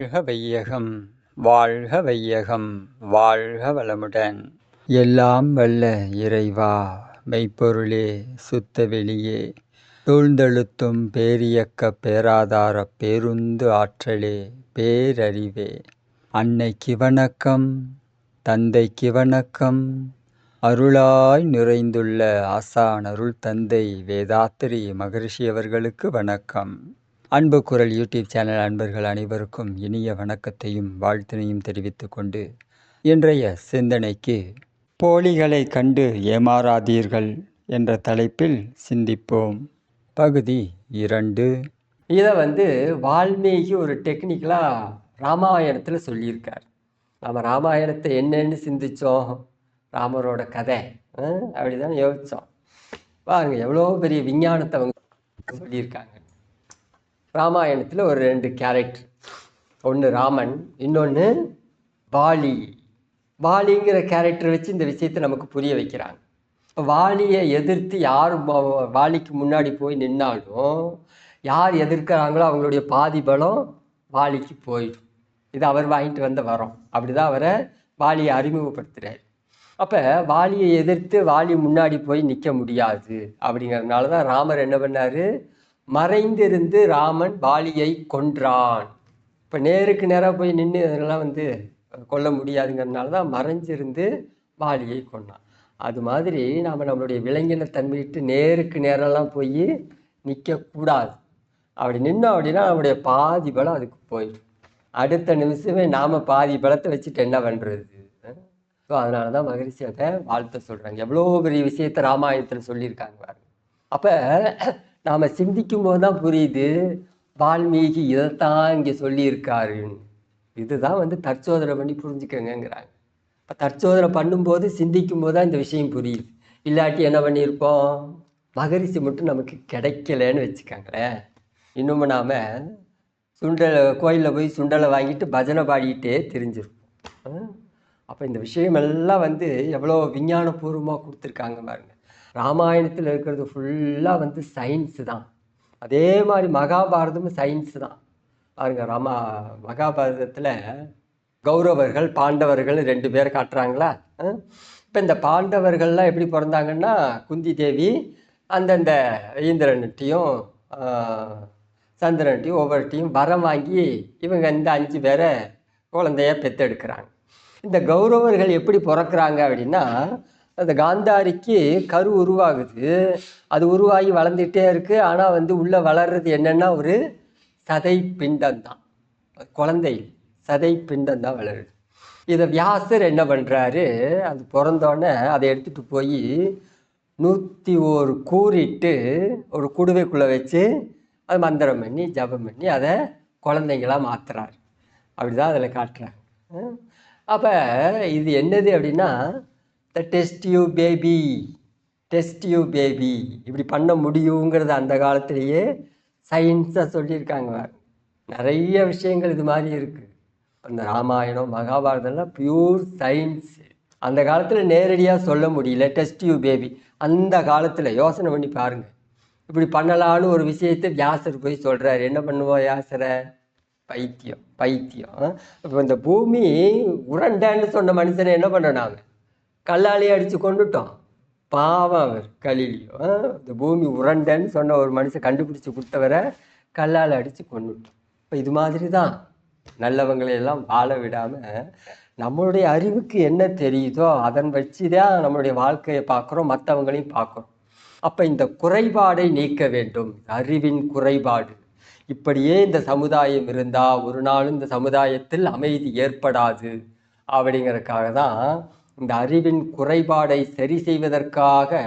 வாழ்க வையகம் வாழ்க வையகம் வாழ்க வளமுடன். எல்லாம் வல்ல இறைவா, மெய்ப்பொருளே, சுத்த வெளியே, சூழ்ந்தெழுத்தும் பேரியக்க பேராதார பேருந்து ஆற்றலே, பேரறிவே, அன்னைக்கு வணக்கம், தந்தைக்கு வணக்கம், அருளாய் நிறைந்துள்ள ஆசான் அருள் தந்தை வேதாத்திரி மகரிஷி அவர்களுக்கு வணக்கம். அன்பு குரல் யூடியூப் சேனல் அன்பர்கள் அனைவருக்கும் இனிய வணக்கத்தையும் வாழ்த்தினையும் தெரிவித்துக் கொண்டு இன்றைய சிந்தனைக்கு போலிகளை கண்டு ஏமாறாதீர்கள் என்ற தலைப்பில் சிந்திப்போம். பகுதி 2. இதை வால்மீகி ஒரு டெக்னிக்கலாக ராமாயணத்தில் சொல்லியிருக்கார். நம்ம ராமாயணத்தை என்னன்னு சிந்தித்தோம், ராமரோட கதை அப்படிதான் யோசித்தோம். பாருங்க எவ்வளோ பெரிய விஞ்ஞானத்தை அவங்க சொல்லியிருக்காங்க. ராமாயணத்தில் ஒரு 2 கேரக்டர், ஒன்று ராமன், இன்னொன்று வாலி. வாலிங்கிற கேரக்டர் வச்சு இந்த விஷயத்தை நமக்கு புரிய வைக்கிறாங்க. இப்போ வாலியை எதிர்த்து யார் வாலிக்கு முன்னாடி போய் நின்னாலும் யார் எதிர்க்கிறாங்களோ அவங்களுடைய பாதி பலம் வாலிக்கு போயிடும். இது அவர் வாங்கிட்டு வந்த வரோம். அப்படி தான் அவரை வாலியை அறிமுகப்படுத்துகிறார். அப்போ வாலியை எதிர்த்து வாலி முன்னாடி போய் நிற்க முடியாது. அப்படிங்கிறதுனால தான் ராமர் என்ன பண்ணார், மறைந்திருந்து ராமன் வாலியை கொன்றான். இப்போ நேருக்கு நேராக போய் நின்று அதெல்லாம் கொல்ல முடியாதுங்கிறதுனால தான் மறைஞ்சிருந்து வாலியை கொன்னான். அது மாதிரி நாம் நம்மளுடைய விலங்கினத்தன்மையிட்டு நேருக்கு நேரெல்லாம் போய் நிற்கக்கூடாது. அப்படி நின்னோம் அப்படின்னா நம்முடைய பாதி பலம் அதுக்கு போயிடும். அடுத்த நிமிஷமே நாம் பாதி பலத்தை வச்சுட்டு என்ன பண்ணுறது? ஸோ அதனால தான் மகரிஷி அதை வாழ்த்த சொல்கிறாங்க. எவ்வளோ பெரிய விஷயத்தை ராமாயணத்தில் சொல்லியிருக்காங்க பாருங்க. அப்போ நாம் சிந்திக்கும் போது தான் புரியுது வால்மீகி இதைத்தான் இங்கே சொல்லியிருக்காருன்னு. இதுதான் தற்சோதனை பண்ணி புரிஞ்சுக்கங்கிறாங்க. இப்போ தற்சோதனை பண்ணும்போது சிந்திக்கும் போது தான் இந்த விஷயம் புரியுது. இல்லாட்டி என்ன பண்ணியிருப்போம், மகரிஷி மட்டும் நமக்கு கிடைக்கலன்னு வச்சுக்காங்களேன். இன்னும் நாம் கோயிலில் போய் சுண்டலை வாங்கிட்டு பஜனை பாடிக்கிட்டே தெரிஞ்சிருப்போம். அப்போ இந்த விஷயமெல்லாம் எவ்வளோ விஞ்ஞானபூர்வமாக கொடுத்துருக்காங்க பாருங்க. ராமாயணத்தில் இருக்கிறது ஃபுல்லாக சயின்ஸு தான். அதே மாதிரி மகாபாரதமும் சயின்ஸு தான் பாருங்க. மகாபாரதத்தில் கௌரவர்கள் பாண்டவர்கள் 2 பேரை காட்டுறாங்களா. இப்போ இந்த பாண்டவர்கள்லாம் எப்படி பிறந்தாங்கன்னா, குந்தி தேவி அந்தந்த இந்திரன்ட்டையும் சந்திரன்ட்டையும் ஒவ்வொருட்டையும் வரம் வாங்கி இவங்க இந்த 5 பேரை குழந்தைய பெற்றெடுக்கிறாங்க. இந்த கௌரவர்கள் எப்படி பிறக்கிறாங்க அப்படின்னா, அந்த காந்தாரிக்கு கரு உருவாகுது. அது உருவாகி வளர்ந்துகிட்டே இருக்குது. ஆனால் உள்ளே வளர்றது என்னென்னா ஒரு சதை பிண்டம் தான். குழந்தை சதை பிண்டம் தான் வளருது. இதை வியாசர் என்ன பண்ணுறாரு, அது பிறந்தோடனே அதை எடுத்துகிட்டு போய் 101 கூறிட்டு ஒரு குடுவைக்குள்ளே வச்சு அது மந்திரம் பண்ணி ஜபம் பண்ணி அதை குழந்தைங்களாக மாற்றுறாரு. அப்படி தான் அதில் காட்டுறாங்க. அப்போ இது என்னது அப்படின்னா, the test you baby, test you baby, இப்படி பண்ண முடியுங்கிறது அந்த காலத்திலேயே சயின்ஸாக சொல்லியிருக்காங்க. நிறைய விஷயங்கள் இது மாதிரி இருக்குது. அந்த ராமாயணம் மகாபாரதம்லாம் பியூர் சயின்ஸ். அந்த காலத்தில் நேரடியாக சொல்ல முடியல. டெஸ்ட் யூ பேபி அந்த காலத்தில் யோசனை பண்ணி பாருங்கள். இப்படி பண்ணலான்னு ஒரு விஷயத்தை வியாசர் போய் சொல்கிறார். என்ன பண்ணுவோம் வியாசரை? பைத்தியம். இப்போ இந்த பூமி உருண்டைன்னு சொன்ன மனுஷனை என்ன பண்ணோம், நாங்கள் கல்லாலேயே அடித்து கொண்டுட்டோம். பாவம் அவர் கலிலியோ. இந்த பூமி உருண்டைன்னு சொன்ன ஒரு மனுஷன் கண்டுபிடிச்சி கொடுத்தவரை கல்லால் அடித்து கொண்டுட்டோம். இப்போ இது மாதிரி தான் நல்லவங்களையெல்லாம் வாழ விடாமல் நம்மளுடைய அறிவுக்கு என்ன தெரியுதோ அதன் வச்சு தான் நம்மளுடைய வாழ்க்கையை பார்க்குறோம், மற்றவங்களையும் பார்க்குறோம். அப்போ இந்த குறைபாடை நீக்க வேண்டும், அறிவின் குறைபாடு. இப்படியே இந்த சமுதாயம் இருந்தால் ஒரு நாளும் இந்த சமுதாயத்தில் அமைதி ஏற்படாது. அப்படிங்கிறதுக்காக தான் இந்த அறிவின் குறைபாடை சரி செய்வதற்காக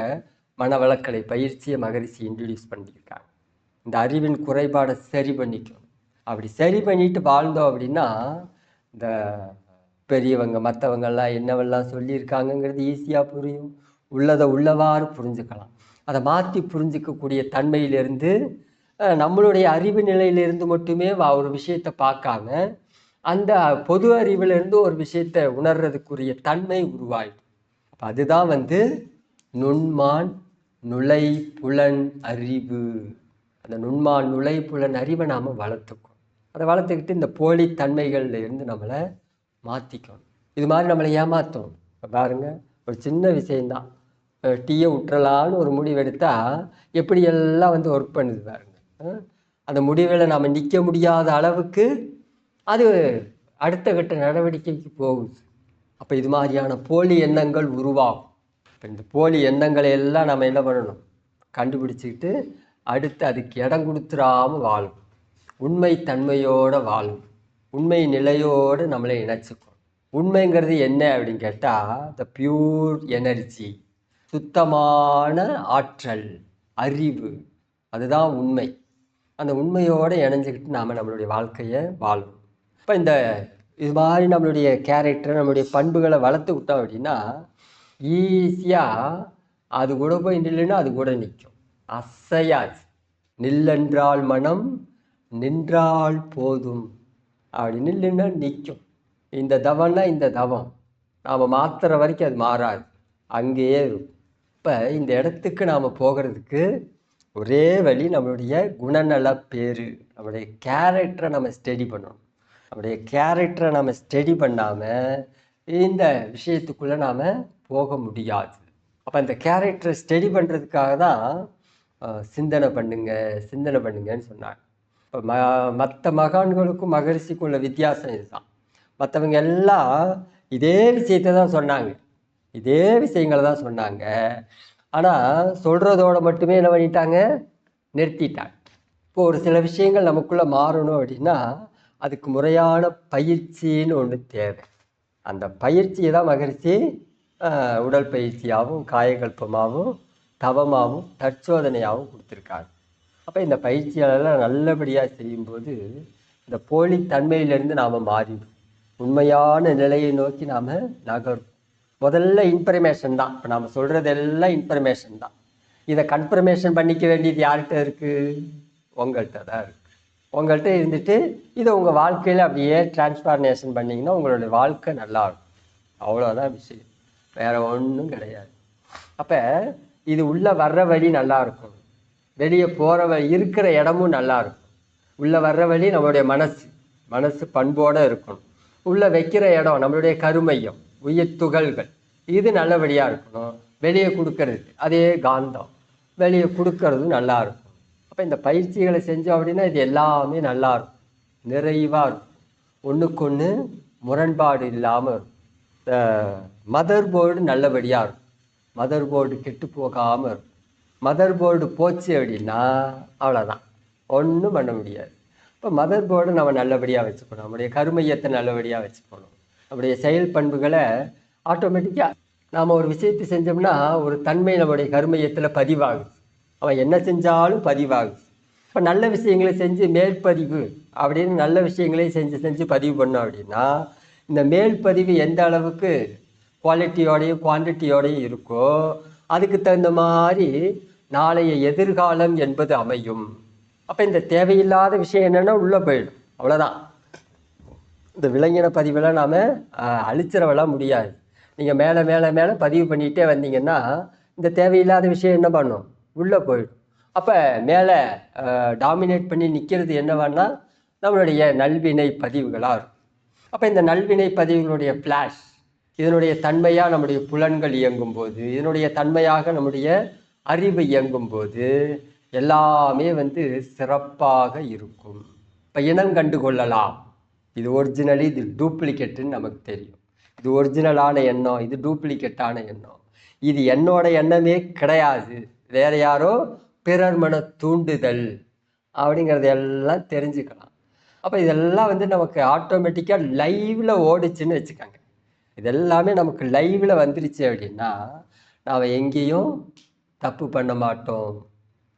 மனவளக்கலை பயிற்சியை மகரிஷி இன்ட்ரடியூஸ் பண்ணியிருக்காங்க. இந்த அறிவின் குறைபாடை சரி பண்ணிக்கணும். அப்படி சரி பண்ணிட்டு வாழ்ந்தோம் அப்படின்னா இந்த பெரியவங்க மற்றவங்கெல்லாம் என்னவெல்லாம் சொல்லியிருக்காங்கங்கிறது ஈஸியாக புரியும். உள்ளதை உள்ளவாறு புரிஞ்சுக்கலாம். அதை மாற்றி புரிஞ்சிக்கக்கூடிய தன்மையிலிருந்து நம்மளுடைய அறிவு நிலையிலிருந்து மட்டுமே ஒரு விஷயத்தை பார்க்காம அந்த பொது அறிவிலிருந்து ஒரு விஷயத்தை உணர்றதுக்குரிய தன்மை உருவாயிடும். அப்போ அதுதான் நுண்மான் நுழை புலன் அறிவு. அந்த நுண்மான் நுழை புலன் அறிவை நாம் வளர்த்துக்கணும். அதை வளர்த்துக்கிட்டு இந்த போலி தன்மைகள்ல இருந்து நம்மளை மாற்றிக்கணும். இது மாதிரி நம்மளை ஏமாற்றும். இப்போ பாருங்க, ஒரு சின்ன விஷயந்தான். டீயை விட்டுறலான்னு ஒரு முடிவு எடுத்தால் எப்படியெல்லாம் வந்து ஒர்க் பண்ணுது பாருங்க. அந்த முடிவில் நாம் நிற்க முடியாத அளவுக்கு அது அடுத்த கட்ட நடவடிக்கைக்கு போகுது. அப்போ இது மாதிரியான போலி எண்ணங்கள் உருவாகும். இப்போ இந்த போலி எண்ணங்களை எல்லாம் நம்ம என்ன பண்ணணும்? கண்டுபிடிச்சிக்கிட்டு அடுத்து அதுக்கு இடம் கொடுத்துடாமல் வாழும். உண்மை தன்மையோடு வாழும். உண்மை நிலையோடு நம்மளை இணைச்சிக்கணும். உண்மைங்கிறது என்ன அப்படின்னு கேட்டால், த பியூர் எனர்ஜி, சுத்தமான ஆற்றல், அறிவு, அதுதான் உண்மை. அந்த உண்மையோடு இணைஞ்சிக்கிட்டு நாம் நம்மளுடைய வாழ்க்கையை வாழணும். இப்போ இது மாதிரி நம்மளுடைய கேரக்டர், நம்மளுடைய பண்புகளை வளர்த்து விட்டோம் அப்படின்னா ஈஸியாக அது கூட போய் நில்லுன்னா அது கூட நிற்கும், அசையாது. நில்லென்றால் மனம், நின்றால் போதும். அப்படி நில்லுன்னா நிற்கும். இந்த தவம்னா இந்த தவம் நாம் மாற்றுற வரைக்கும் அது மாறாது, அங்கேயே இருக்கும். இப்போ இந்த இடத்துக்கு நாம் போகிறதுக்கு ஒரே வழி, நம்மளுடைய குணநல பேரு, நம்மளுடைய கேரக்டரை நம்ம ஸ்டடி பண்ணணும். நம்முடைய கேரக்டரை நம்ம ஸ்டடி பண்ணாமல் இந்த விஷயத்துக்குள்ளே நாம் போக முடியாது. அப்போ இந்த கேரக்டரை ஸ்டடி பண்ணுறதுக்காக தான் சிந்தனை பண்ணுங்கன்னு சொன்னாங்க. இப்போ மற்ற மகான்களுக்கும் மகரிஷிக்கும் உள்ள வித்தியாசம் இதுதான். மற்றவங்க எல்லாம் இதே விஷயத்தை தான் சொன்னாங்க, இதே விஷயங்களை தான் சொன்னாங்க. ஆனால் சொல்கிறதோடு மட்டுமே என்ன பண்ணிட்டாங்க? நிறுத்திட்டாங்க. இப்போ ஒரு சில விஷயங்கள் நமக்குள்ளே மாறணும் அப்படின்னா அதுக்கு முறையான பயிற்சின்னு ஒன்று தேவை. அந்த பயிற்சியை தான் மகரிஷி உடல் பயிற்சியாகவும், காயகல்பமாகவும், தவமாகவும், தற்சோதனையாகவும் கொடுத்துருக்காங்க. அப்போ இந்த பயிற்சிகளெல்லாம் நல்லபடியாக செய்யும்போது இந்த போலி தன்மையிலேருந்து நாம் மாறிடும். உண்மையான நிலையை நோக்கி நாம் நகரும். முதல்ல இன்ஃபர்மேஷன் தான். இப்போ நாம் சொல்கிறதெல்லாம் இன்ஃபர்மேஷன் தான். இதை கன்ஃபர்மேஷன் பண்ணிக்க வேண்டியது யார்கிட்ட இருக்குது? உங்கள்கிட்ட தான் இருக்குது. உங்கள்கிட்ட இருந்துட்டு இதை உங்கள் வாழ்க்கையில் அப்படியே டிரான்ஸ்ஃபார்மேஷன் பண்ணிங்கன்னா உங்களுடைய வாழ்க்கை நல்லாயிருக்கும். அவ்வளோதான் விஷயம், வேறு ஒன்றும் கிடையாது. அப்போ இது உள்ளே வர்ற வழி நல்லா இருக்கும், வெளியே போகிற வழி, இருக்கிற இடமும் நல்லா இருக்கும். உள்ளே வர்ற வழி நம்மளுடைய மனசு பண்போடு இருக்கணும். உள்ளே வைக்கிற இடம் நம்மளுடைய கருமையம், உயிர் துகள்கள், இது நல்லபடியாக இருக்கணும். வெளியே கொடுக்கறது அதே காந்தம், வெளியே கொடுக்கறதும் நல்லா இருக்கும். அப்போ இந்த பயிற்சிகளை செஞ்சோம் அப்படின்னா இது எல்லாமே நல்லா இருக்கும், நிறைவாக இருக்கும், ஒன்றுக்கு ஒன்று முரண்பாடு இல்லாமல் இருக்கும். இந்த மதர் போர்டு நல்லபடியாக இருக்கும், மதர் போர்டு கெட்டு போகாமல் இருக்கும். மதர் போர்டு போச்சு அப்படின்னா அவ்வளோதான், ஒன்றும் பண்ண முடியாது. இப்போ மதர் போர்டு நம்ம நல்லபடியாக வச்சுக்கணும், நம்முடைய கருமையத்தை நல்லபடியாக வச்சுக்கணும். நம்முடைய செயல் பண்புகளை ஆட்டோமேட்டிக்காக நாம் ஒரு விஷயத்தை செஞ்சோம்னா ஒரு தன்மை நம்முடைய கருமையத்தில் பதிவாகுது. அவன் என்ன செஞ்சாலும் பதிவாகுது. இப்போ நல்ல விஷயங்களை செஞ்சு மேல்பதிவு அப்படின்னு நல்ல விஷயங்களையும் செஞ்சு பதிவு பண்ணோம் அப்படின்னா இந்த மேல்பதிவு எந்த அளவுக்கு குவாலிட்டியோடையும் குவான்டிட்டியோடையும் இருக்கோ அதுக்கு தகுந்த மாதிரி நாளைய எதிர்காலம் என்பது அமையும். அப்போ இந்த தேவையில்லாத விஷயம் என்னென்னா உள்ளே போயிடும், அவ்வளோதான். இந்த விலங்கின பதிவெல்லாம் நாம் அழிச்சிடவெல்லாம் முடியாது. நீங்கள் மேலே மேலே மேலே பதிவு பண்ணிகிட்டே வந்தீங்கன்னா இந்த தேவையில்லாத விஷயம் என்ன பண்ணும்? உள்ளே போயிடும். அப்போ மேலே டாமினேட் பண்ணி நிற்கிறது என்னவான்னா நம்மளுடைய நல்வினை பதிவுகளாக இருக்கும். அப்போ இந்த நல்வினை பதிவுகளுடைய ஃப்ளாஷ், இதனுடைய தன்மையாக நம்முடைய புலன்கள் இயங்கும்போது, இதனுடைய தன்மையாக நம்முடைய அறிவு இயங்கும்போது எல்லாமே சிறப்பாக இருக்கும். இப்போ இனம் கண்டு கொள்ளலாம், இது ஒரிஜினலி, இது டூப்ளிகேட்டுன்னு நமக்கு தெரியும். இது ஒரிஜினலான எண்ணம், இது டூப்ளிகேட்டான எண்ணம். இது என்னோட எண்ணமே கிடையாது, வேற யாரோ பிறர் மன தூண்டுதல் அப்படிங்கிறது எல்லாம் தெரிஞ்சுக்கலாம். அப்போ இதெல்லாம் நமக்கு ஆட்டோமேட்டிக்காக லைவில் ஓடிச்சுன்னு வச்சுக்கோங்க. இதெல்லாமே நமக்கு லைவில் வந்துருச்சு அப்படின்னா நாம் எங்கேயும் தப்பு பண்ண மாட்டோம்,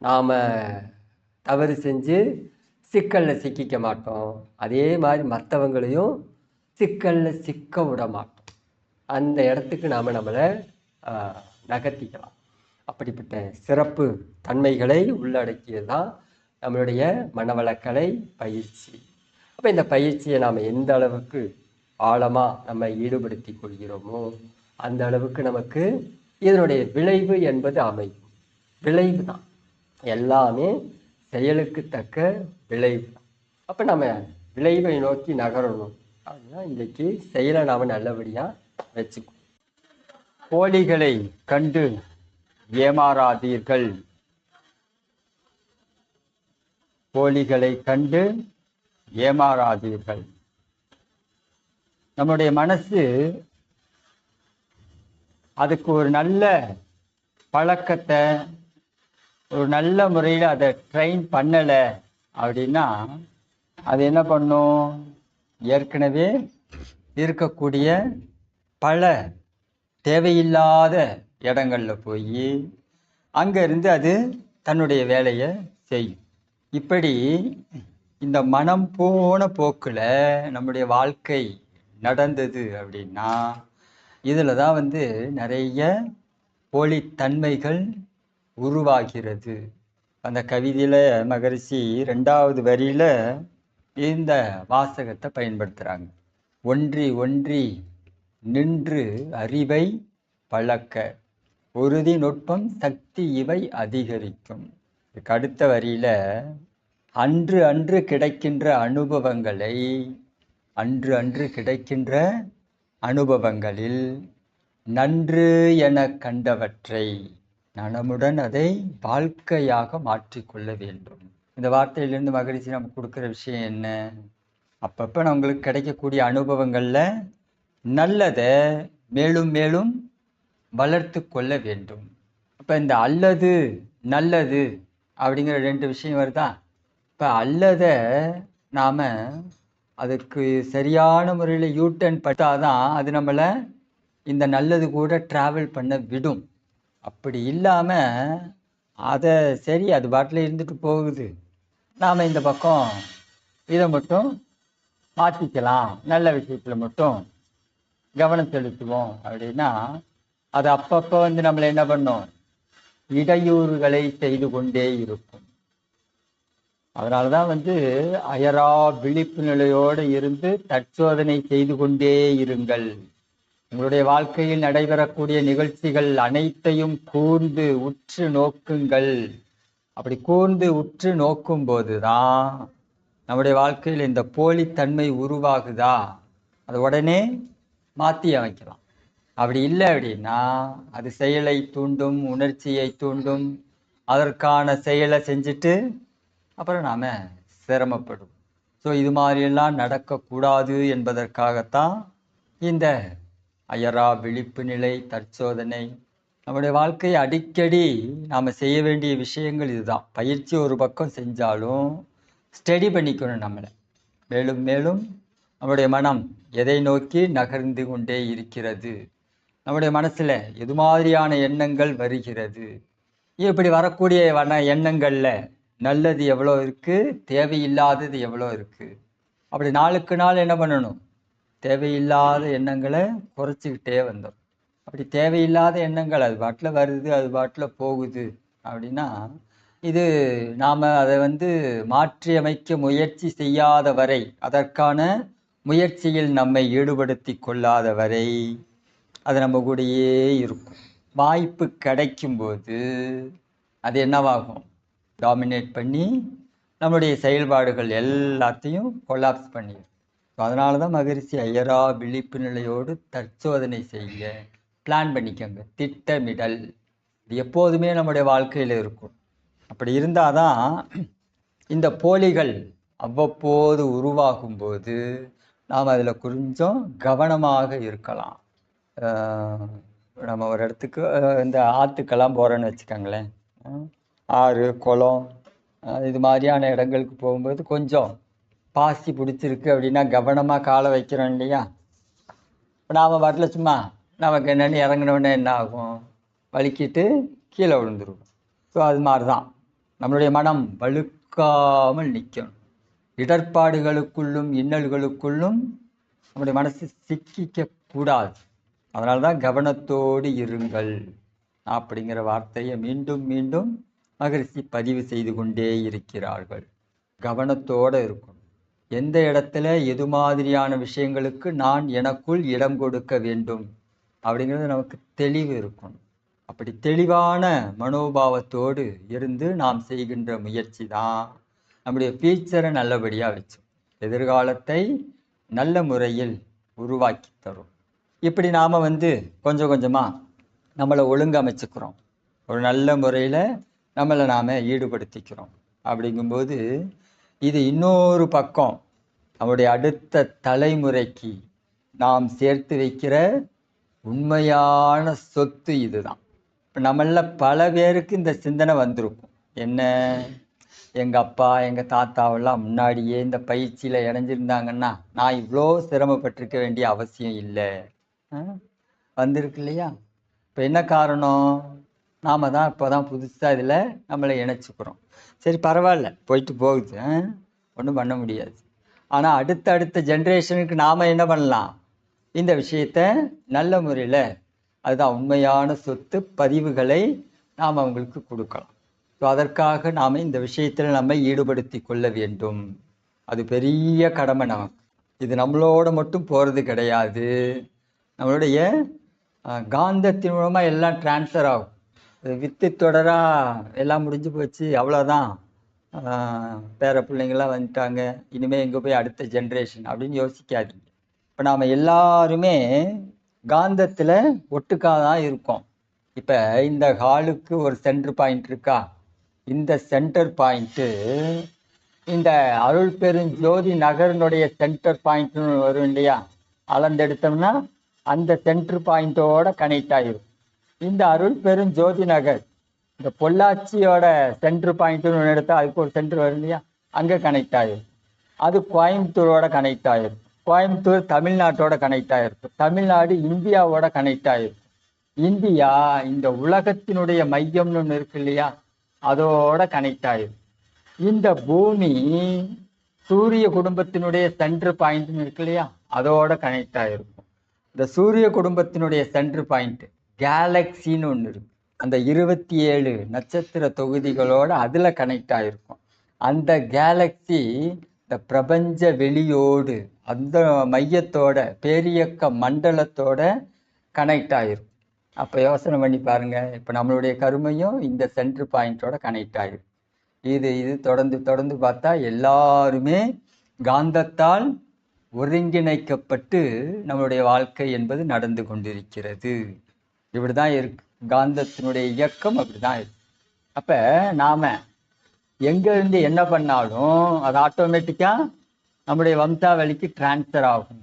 நாம் தவறு செஞ்சு சிக்கலில் சிக்கிக்க மாட்டோம். அதே மாதிரி மற்றவங்களையும் சிக்கலில் சிக்க விட மாட்டோம். அந்த இடத்துக்கு நாம் நம்மளை நகர்த்திக்கலாம். அப்படிப்பட்ட சிறப்பு தன்மைகளை உள்ளடக்கியது தான் நம்மளுடைய மனவளக்கலை பயிற்சி. அப்போ இந்த பயிற்சியை நாம் எந்த அளவுக்கு ஆழமாக நம்ம ஈடுபடுத்தி கொள்கிறோமோ அந்த அளவுக்கு நமக்கு இதனுடைய விளைவு என்பது அமையும். விளைவு தான் எல்லாமே, செயலுக்கு தக்க விளைவு தான். அப்போ நம்ம விளைவை நோக்கி நகரணும். அதுதான் இன்றைக்கு செயலை நாம் நல்லபடியாக வச்சுக்கணும். போலிகளை கண்டு ஏமாறாதீர்கள். போலிகளை கண்டு ஏமாறாதீர்கள். நம்முடைய மனசு அதுக்கு ஒரு நல்ல பழக்கத்தை, ஒரு நல்ல முறையில் அதை ட்ரெயின் பண்ணலை அப்படின்னா அது என்ன பண்ணும்? ஏற்கனவே இருக்கக்கூடிய பல தேவையில்லாத இடங்களில் போய் அங்கேருந்து அது தன்னுடைய வேலையை செய்யும். இப்படி இந்த மனம் போன போக்கில் நம்முடைய வாழ்க்கை நடந்தது அப்படின்னா இதில் தான் நிறைய போலித்தன்மைகள் உருவாகிறது. அந்த கவிதையில் மகரிஷி 2வது வரியில் இந்த வாசகத்தை பயன்படுத்துகிறாங்க. ஒன்றி ஒன்றி நின்று அறிவை பழக்க உறுதி நுட்பம் சக்தி இவை அதிகரிக்கும். இதுக்கு அடுத்த வரியில் அன்று அன்று கிடைக்கின்ற அனுபவங்களை அன்று அன்று கிடைக்கின்ற அனுபவங்களில் நன்று என கண்டவற்றை நலமுடன் அதை வாழ்க்கையாக மாற்றிக்கொள்ள வேண்டும். இந்த வார்த்தையிலிருந்து மகரிஷி நமக்கு கொடுக்குற விஷயம் என்ன? அப்பப்போ நம்மளுக்கு கிடைக்கக்கூடிய அனுபவங்களில் நல்லதை மேலும் மேலும் வளர்த்து கொள்ள வேண்டும். இப்போ இந்த அல்லது நல்லது அப்படிங்கிற 2 விஷயம் வருதா? இப்போ அல்லதை நாம் அதுக்கு சரியான முறையில் யூட்டர்ன் பட்டாதான் அது நம்மளை இந்த நல்லது கூட ட்ராவல் பண்ண விடும். அப்படி இல்லாமல் அதை சரி அது பாட்டில் இருந்துட்டு போகுது, நாம் இந்த பக்கம் இதை மட்டும் மாற்றிக்கலாம், நல்ல விஷயத்தில் மட்டும் கவனம் செலுத்துவோம் அப்படின்னா அது அப்பப்போ நம்மளை என்ன பண்ணும்? இடையூறுகளை செய்து கொண்டே இருக்கும். அதனால தான் அயரா விழிப்பு நிலையோடு இருந்து தற்சோதனை செய்து கொண்டே இருங்கள். உங்களுடைய வாழ்க்கையில் நடைபெறக்கூடிய நிகழ்ச்சிகள் அனைத்தையும் கூர்ந்து உற்று நோக்குங்கள். அப்படி கூர்ந்து உற்று நோக்கும் போது தான் நம்முடைய வாழ்க்கையில் இந்த போலித்தன்மை உருவாகுதா அதை உடனே மாற்றி அமைக்கலாம். அப்படி இல்லை அப்படின்னா அது செயலை தூண்டும், உணர்ச்சியை தூண்டும். அதற்கான செயலை செஞ்சுட்டு அப்புறம் நாம் சிரமப்படும். ஸோ இது மாதிரியெல்லாம் நடக்கக்கூடாது என்பதற்காகத்தான் இந்த அயரா விழிப்பு நிலை, தற்சோதனை. நம்முடைய வாழ்க்கையை அடிக்கடி நாம் செய்ய வேண்டிய விஷயங்கள் இதுதான். பயிற்சி ஒரு பக்கம் செஞ்சாலும் ஸ்டடி பண்ணிக்கணும் நம்மளை. மேலும் மேலும் நம்முடைய மனம் எதை நோக்கி நகர்ந்து கொண்டே இருக்கிறது, நம்முடைய மனசில் எது மாதிரியான எண்ணங்கள் வருகிறது, இப்படி வரக்கூடிய எண்ணங்களில் நல்லது எவ்வளோ இருக்குது, தேவையில்லாதது எவ்வளோ இருக்குது. அப்படி நாளுக்கு நாள் என்ன பண்ணணும்? தேவையில்லாத எண்ணங்களை குறைச்சிக்கிட்டே வந்தோம். அப்படி தேவையில்லாத எண்ணங்கள் அது பாட்டில் வருது, அது பாட்டில் போகுது அப்படின்னா இது நாம் அதை மாற்றி அமைக்க முயற்சி செய்யாத வரை, அதற்கான முயற்சியில் நம்மை ஈடுபடுத்தி கொள்ளாத வரை அது நம்ம கூடயே இருக்கும். வாய்ப்பு கிடைக்கும்போது அது என்னவாகும்? டாமினேட் பண்ணி நம்முடைய செயல்பாடுகள் எல்லாத்தையும் கொலாப்ஸ் பண்ணிடும். அதனால தான் மகரிஷி அயரா விழிப்பு நிலையோடு தற்சோதனை செய்ய பிளான் பண்ணிக்கோங்க. திட்டமிடல் இது எப்போதுமே நம்முடைய வாழ்க்கையில் இருக்கும். அப்படி இருந்தால் தான் இந்த போலிகள் அவ்வப்போது உருவாகும்போது நாம் அதில் கொஞ்சம் கவனமாக இருக்கலாம். நம்ம ஒரு இடத்துக்கு இந்த ஆற்றுக்கெல்லாம் போகிறோன்னு வச்சுக்கோங்களேன், ஆறு குளம் இது மாதிரியான இடங்களுக்கு போகும்போது கொஞ்சம் பாசி பிடிச்சிருக்கு அப்படின்னா கவனமாக காலை வைக்கிறோம் இல்லையா? இப்போ நாம் பாட்டில் சும்மா நமக்கு என்னென்னு இறங்கினோடனே என்ன ஆகும்? வலிக்கிட்டு கீழே விழுந்துருவோம். ஸோ அது மாதிரி தான் நம்மளுடைய மனம் வழுக்காமல் நிற்கணும். இடர்பாடுகளுக்குள்ளும் இன்னல்களுக்குள்ளும் நம்முடைய மனசு சிக்கிக்க கூடாது. அதனால தான் கவனத்தோடு இருங்கள் அப்படிங்கிற வார்த்தையை மீண்டும் மீண்டும் மகரிஷி பதிவு செய்து கொண்டே இருக்கிறார்கள். கவனத்தோடு இருக்கணும். எந்த இடத்துல எது மாதிரியான விஷயங்களுக்கு நான் எனக்குள் இடம் கொடுக்க வேண்டும் அப்படிங்கிறது நமக்கு தெளிவு இருக்கணும். அப்படி தெளிவான மனோபாவத்தோடு இருந்து நாம் செய்கின்ற முயற்சி தான் நம்முடைய ஃபியூச்சரை நல்லபடியாக வச்சு. எதிர்காலத்தை நல்ல முறையில் உருவாக்கி தரும். இப்படி நாம் கொஞ்சம் கொஞ்சமாக நம்மளை ஒழுங்கமைச்சுக்கிறோம், ஒரு நல்ல முறையில் நம்மளை நாம் ஈடுபடுத்திக்கிறோம். அப்படிங்கும்போது இது இன்னொரு பக்கம் நம்முடைய அடுத்த தலைமுறைக்கு நாம் சேர்த்து வைக்கிற உண்மையான சொத்து இதுதான். இப்போ நம்மள பல பேருக்கு இந்த சிந்தனை வந்திருக்கும், என்ன எங்கள் அப்பா எங்கள் தாத்தாவெல்லாம் முன்னாடியே இந்த பயிற்சியில் இணைஞ்சிருந்தாங்கன்னா நான் இவ்வளோ சிரமப்பட்டிருக்க வேண்டிய அவசியம் இல்லை. வந்திருக்கு இல்லையா? இப்போ என்ன காரணம்? நாம் தான் இப்போ தான் புதுசாக இதில் நம்மளை இணைச்சிக்கிறோம். சரி பரவாயில்ல, போயிட்டு போகுது, ஒன்றும் பண்ண முடியாது. ஆனால் அடுத்த ஜென்ரேஷனுக்கு நாம் என்ன பண்ணலாம்? இந்த விஷயத்தை நல்ல முறையில், அதுதான் உண்மையான சொத்து பதிவுகளை நாம் அவங்களுக்கு கொடுக்கலாம். ஸோ அதற்காக நாம் இந்த விஷயத்தில் நம்ம ஈடுபடுத்தி கொள்ள வேண்டும். அது பெரிய கடமை நமக்கு. இது நம்மளோட மட்டும் போகிறது கிடையாது, நம்மளுடைய காந்தத்தின் மூலமாக எல்லாம் டிரான்ஸ்ஃபர் ஆகும். வித்து தொடராக எல்லாம் முடிஞ்சு போச்சு, அவ்வளோதான், பேர பிள்ளைங்களாம் வந்துட்டாங்க, இனிமேல் எங்கே போய் அடுத்த ஜென்ரேஷன் அப்படின்னு யோசிக்காதீங்க. இப்போ நாம் எல்லாருமே காந்தத்தில் ஒட்டுக்காக தான் இருக்கோம். இப்போ இந்த ஹாலுக்கு ஒரு சென்டர் பாயிண்ட் இருக்கா? இந்த சென்டர் பாயிண்ட்டு இந்த அருள் பெருஞ்சோதி நகரினுடைய சென்டர் பாயிண்ட்னு வரும் இல்லையா? அளந்தெடுத்தோம்னா அந்த சென்டர் பாயிண்ட்டோட கனெக்ட் ஆகிடும். இந்த அருள் பெருஞ்சோதி நகர் இந்த பொள்ளாச்சியோட சென்டர் பாயிண்ட்டுன்னு ஒன்று எடுத்தால் அதுக்கு ஒரு சென்டர் வரும் இல்லையா? அங்கே கனெக்ட் ஆகிடும். அது கோயம்புத்தூரோட கனெக்ட் ஆகிடும். கோயம்புத்தூர் தமிழ்நாட்டோட கனெக்ட் ஆகிருக்கும். தமிழ்நாடு இந்தியாவோட கனெக்ட் ஆகிருக்கும். இந்தியா இந்த உலகத்தினுடைய மையம்னு ஒன்று இருக்கு இல்லையா? அதோட கனெக்ட் ஆகிடும். இந்த பூமி சூரிய குடும்பத்தினுடைய சென்டர் பாயிண்ட்னு இருக்கு இல்லையா? அதோட கனெக்ட் ஆகிருக்கும். இந்த சூரிய குடும்பத்தினுடைய சென்டர் பாயிண்ட் கேலக்சின்னு ஒன்று இருக்கு. அந்த 27 நட்சத்திர தொகுதிகளோட அதில் கனெக்ட் ஆகிருக்கும். அந்த கேலக்சி இந்த பிரபஞ்ச வெளியோடு அந்த மையத்தோட பேரியக்க மண்டலத்தோட கனெக்ட் ஆகிரும். அப்போ யோசனை பண்ணி பாருங்கள், இப்போ நம்மளுடைய கருமையும் இந்த சென்டர் பாயிண்ட்டோட கனெக்ட் ஆகிரும். இது தொடர்ந்து பார்த்தா எல்லாருமே காந்தத்தால் ஒருங்கிணைக்கப்பட்டு நம்மளுடைய வாழ்க்கை என்பது நடந்து கொண்டிருக்கிறது. இப்படி தான் இருக்கு, காந்தத்தினுடைய இயக்கம் அப்படி தான் இருக்கு. அப்போ நாம் எங்கேருந்து என்ன பண்ணாலும் அது ஆட்டோமேட்டிக்காக நம்முடைய வம்சாவளிக்கு டிரான்ஸ்ஃபர் ஆகும்.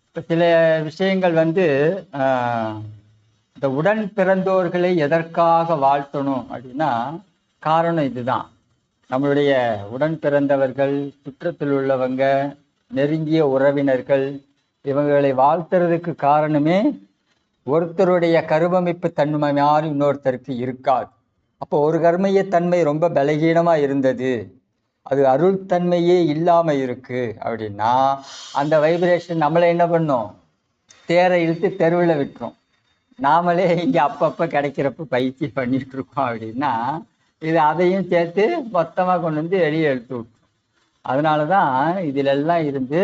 இப்போ சில விஷயங்கள் இந்த உடன் பிறந்தோர்களை எதற்காக வாழ்த்தணும் அப்படின்னா காரணம் இதுதான். நம்மளுடைய உடன் பிறந்தவர்கள், சுற்றத்தில் உள்ளவங்க, நெருங்கிய உறவினர்கள், இவங்களை வாழ்த்துறதுக்கு காரணமே ஒருத்தருடைய கருவமைப்பு தன்மை மாதிரி இன்னொருத்தருக்கு இருக்காது. அப்போ ஒரு கர்மைய தன்மை ரொம்ப பலகீனமாக இருந்தது, அது அருள் தன்மையே இல்லாமல் இருக்கு அப்படின்னா அந்த வைப்ரேஷன் நம்மளை என்ன பண்ணோம்? தேரை இழுத்து தெருவில் விட்டுரும். நாமளே இங்கே அப்பப்போ கிடைக்கிறப்ப பயிற்சி பண்ணிட்டு இருக்கோம் அப்படின்னா இது அதையும் சேர்த்து மொத்தமாக கொண்டு வந்து வெளியே எடுத்து விட்டுரும். அதனால தான் இதிலெல்லாம் இருந்து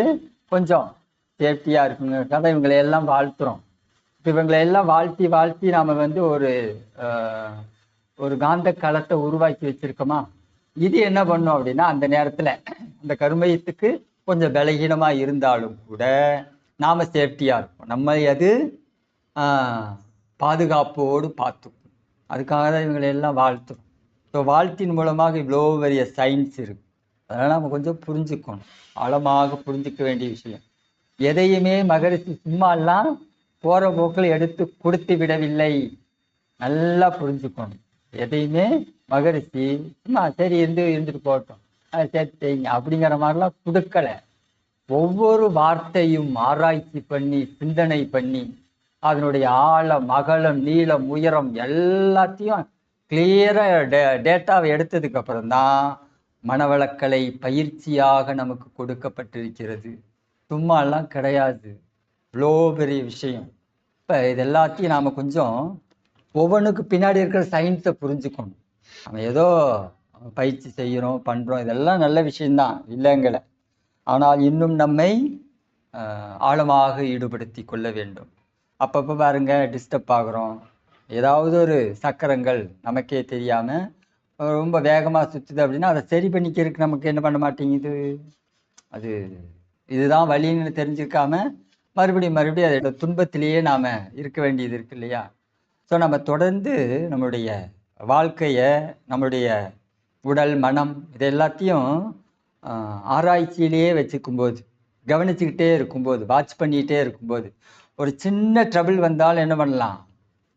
கொஞ்சம் சேஃப்டியாக இருக்குங்கிறதுக்காக இவங்களையெல்லாம் வாழ்த்துறோம். இப்போ இவங்களையெல்லாம் வாழ்த்தி நாம் ஒரு காந்த களத்தை உருவாக்கி வச்சிருக்கோமா? இது என்ன பண்ணும் அப்படின்னா அந்த நேரத்தில் அந்த கருமையத்துக்கு கொஞ்சம் பலகீனமாக இருந்தாலும் கூட நாம் சேஃப்டியாக இருப்போம். நம்ம அது பாதுகாப்போடு பார்த்துக்கும். அதுக்காக தான் இவங்களையெல்லாம் வாழ்த்துறோம். ஸோ வாழ்த்தின் மூலமாக இவ்வளோ பெரிய சயின்ஸ் இருக்குது. அதனால் நம்ம கொஞ்சம் புரிஞ்சுக்கணும், ஆழமாக புரிஞ்சிக்க வேண்டிய விஷயம். எதையுமே மகரிஷி சும்மாலாம் போகிற போக்கில் எடுத்து கொடுத்து விடவில்லை. நல்லா புரிஞ்சுக்கணும். எதையுமே மகரிஷி சும்மா சரி இருந்துட்டு போகட்டும், சரி செய்யுங்க அப்படிங்கிற மாதிரிலாம் கொடுக்கலை. ஒவ்வொரு வார்த்தையும் ஆராய்ச்சி பண்ணி சிந்தனை பண்ணி அதனுடைய ஆழம், அகலம், நீளம், உயரம் எல்லாத்தையும் கிளியராக டேட்டாவை எடுத்ததுக்கு அப்புறம்தான் மனவளக்கலை பயிற்சியாக நமக்கு கொடுக்கப்பட்டிருக்கிறது. சும்மாலாம் கிடையாது, இவ்வளோ பெரிய விஷயம். இப்போ இது எல்லாத்தையும் நாம் கொஞ்சம் ஒவ்வொன்றுக்கு பின்னாடி இருக்கிற சயின்ஸை புரிஞ்சுக்கணும். நம்ம ஏதோ பயிற்சி செய்கிறோம் பண்ணுறோம், இதெல்லாம் நல்ல விஷயந்தான், இல்லைங்களை. ஆனால் இன்னும் நம்மை ஆழமாக ஈடுபடுத்தி கொள்ள வேண்டும். அப்பப்போ பாருங்க டிஸ்டர்ப் ஆகிறோம், ஏதாவது ஒரு சக்கரங்கள் நமக்கே தெரியாமல் ரொம்ப வேகமாக சுற்றுது அப்படின்னா அதை சரி பண்ணிக்கிறதுக்கு நமக்கு என்ன பண்ண மாட்டேங்குது. அது இதுதான் வழின்னு தெரிஞ்சுக்காம மறுபடியும் மறுபடியும் அதோட துன்பத்திலேயே நாம் இருக்க வேண்டியது இருக்கு இல்லையா. ஸோ நம்ம தொடர்ந்து நம்மளுடைய வாழ்க்கையை, நம்மளுடைய உடல், மனம் இது எல்லாத்தையும் ஆராய்ச்சியிலேயே வச்சுக்கும்போது, கவனிச்சுக்கிட்டே இருக்கும்போது, வாட்ச் பண்ணிக்கிட்டே இருக்கும்போது, ஒரு சின்ன ட்ரபிள் வந்தாலும் என்ன பண்ணலாம்,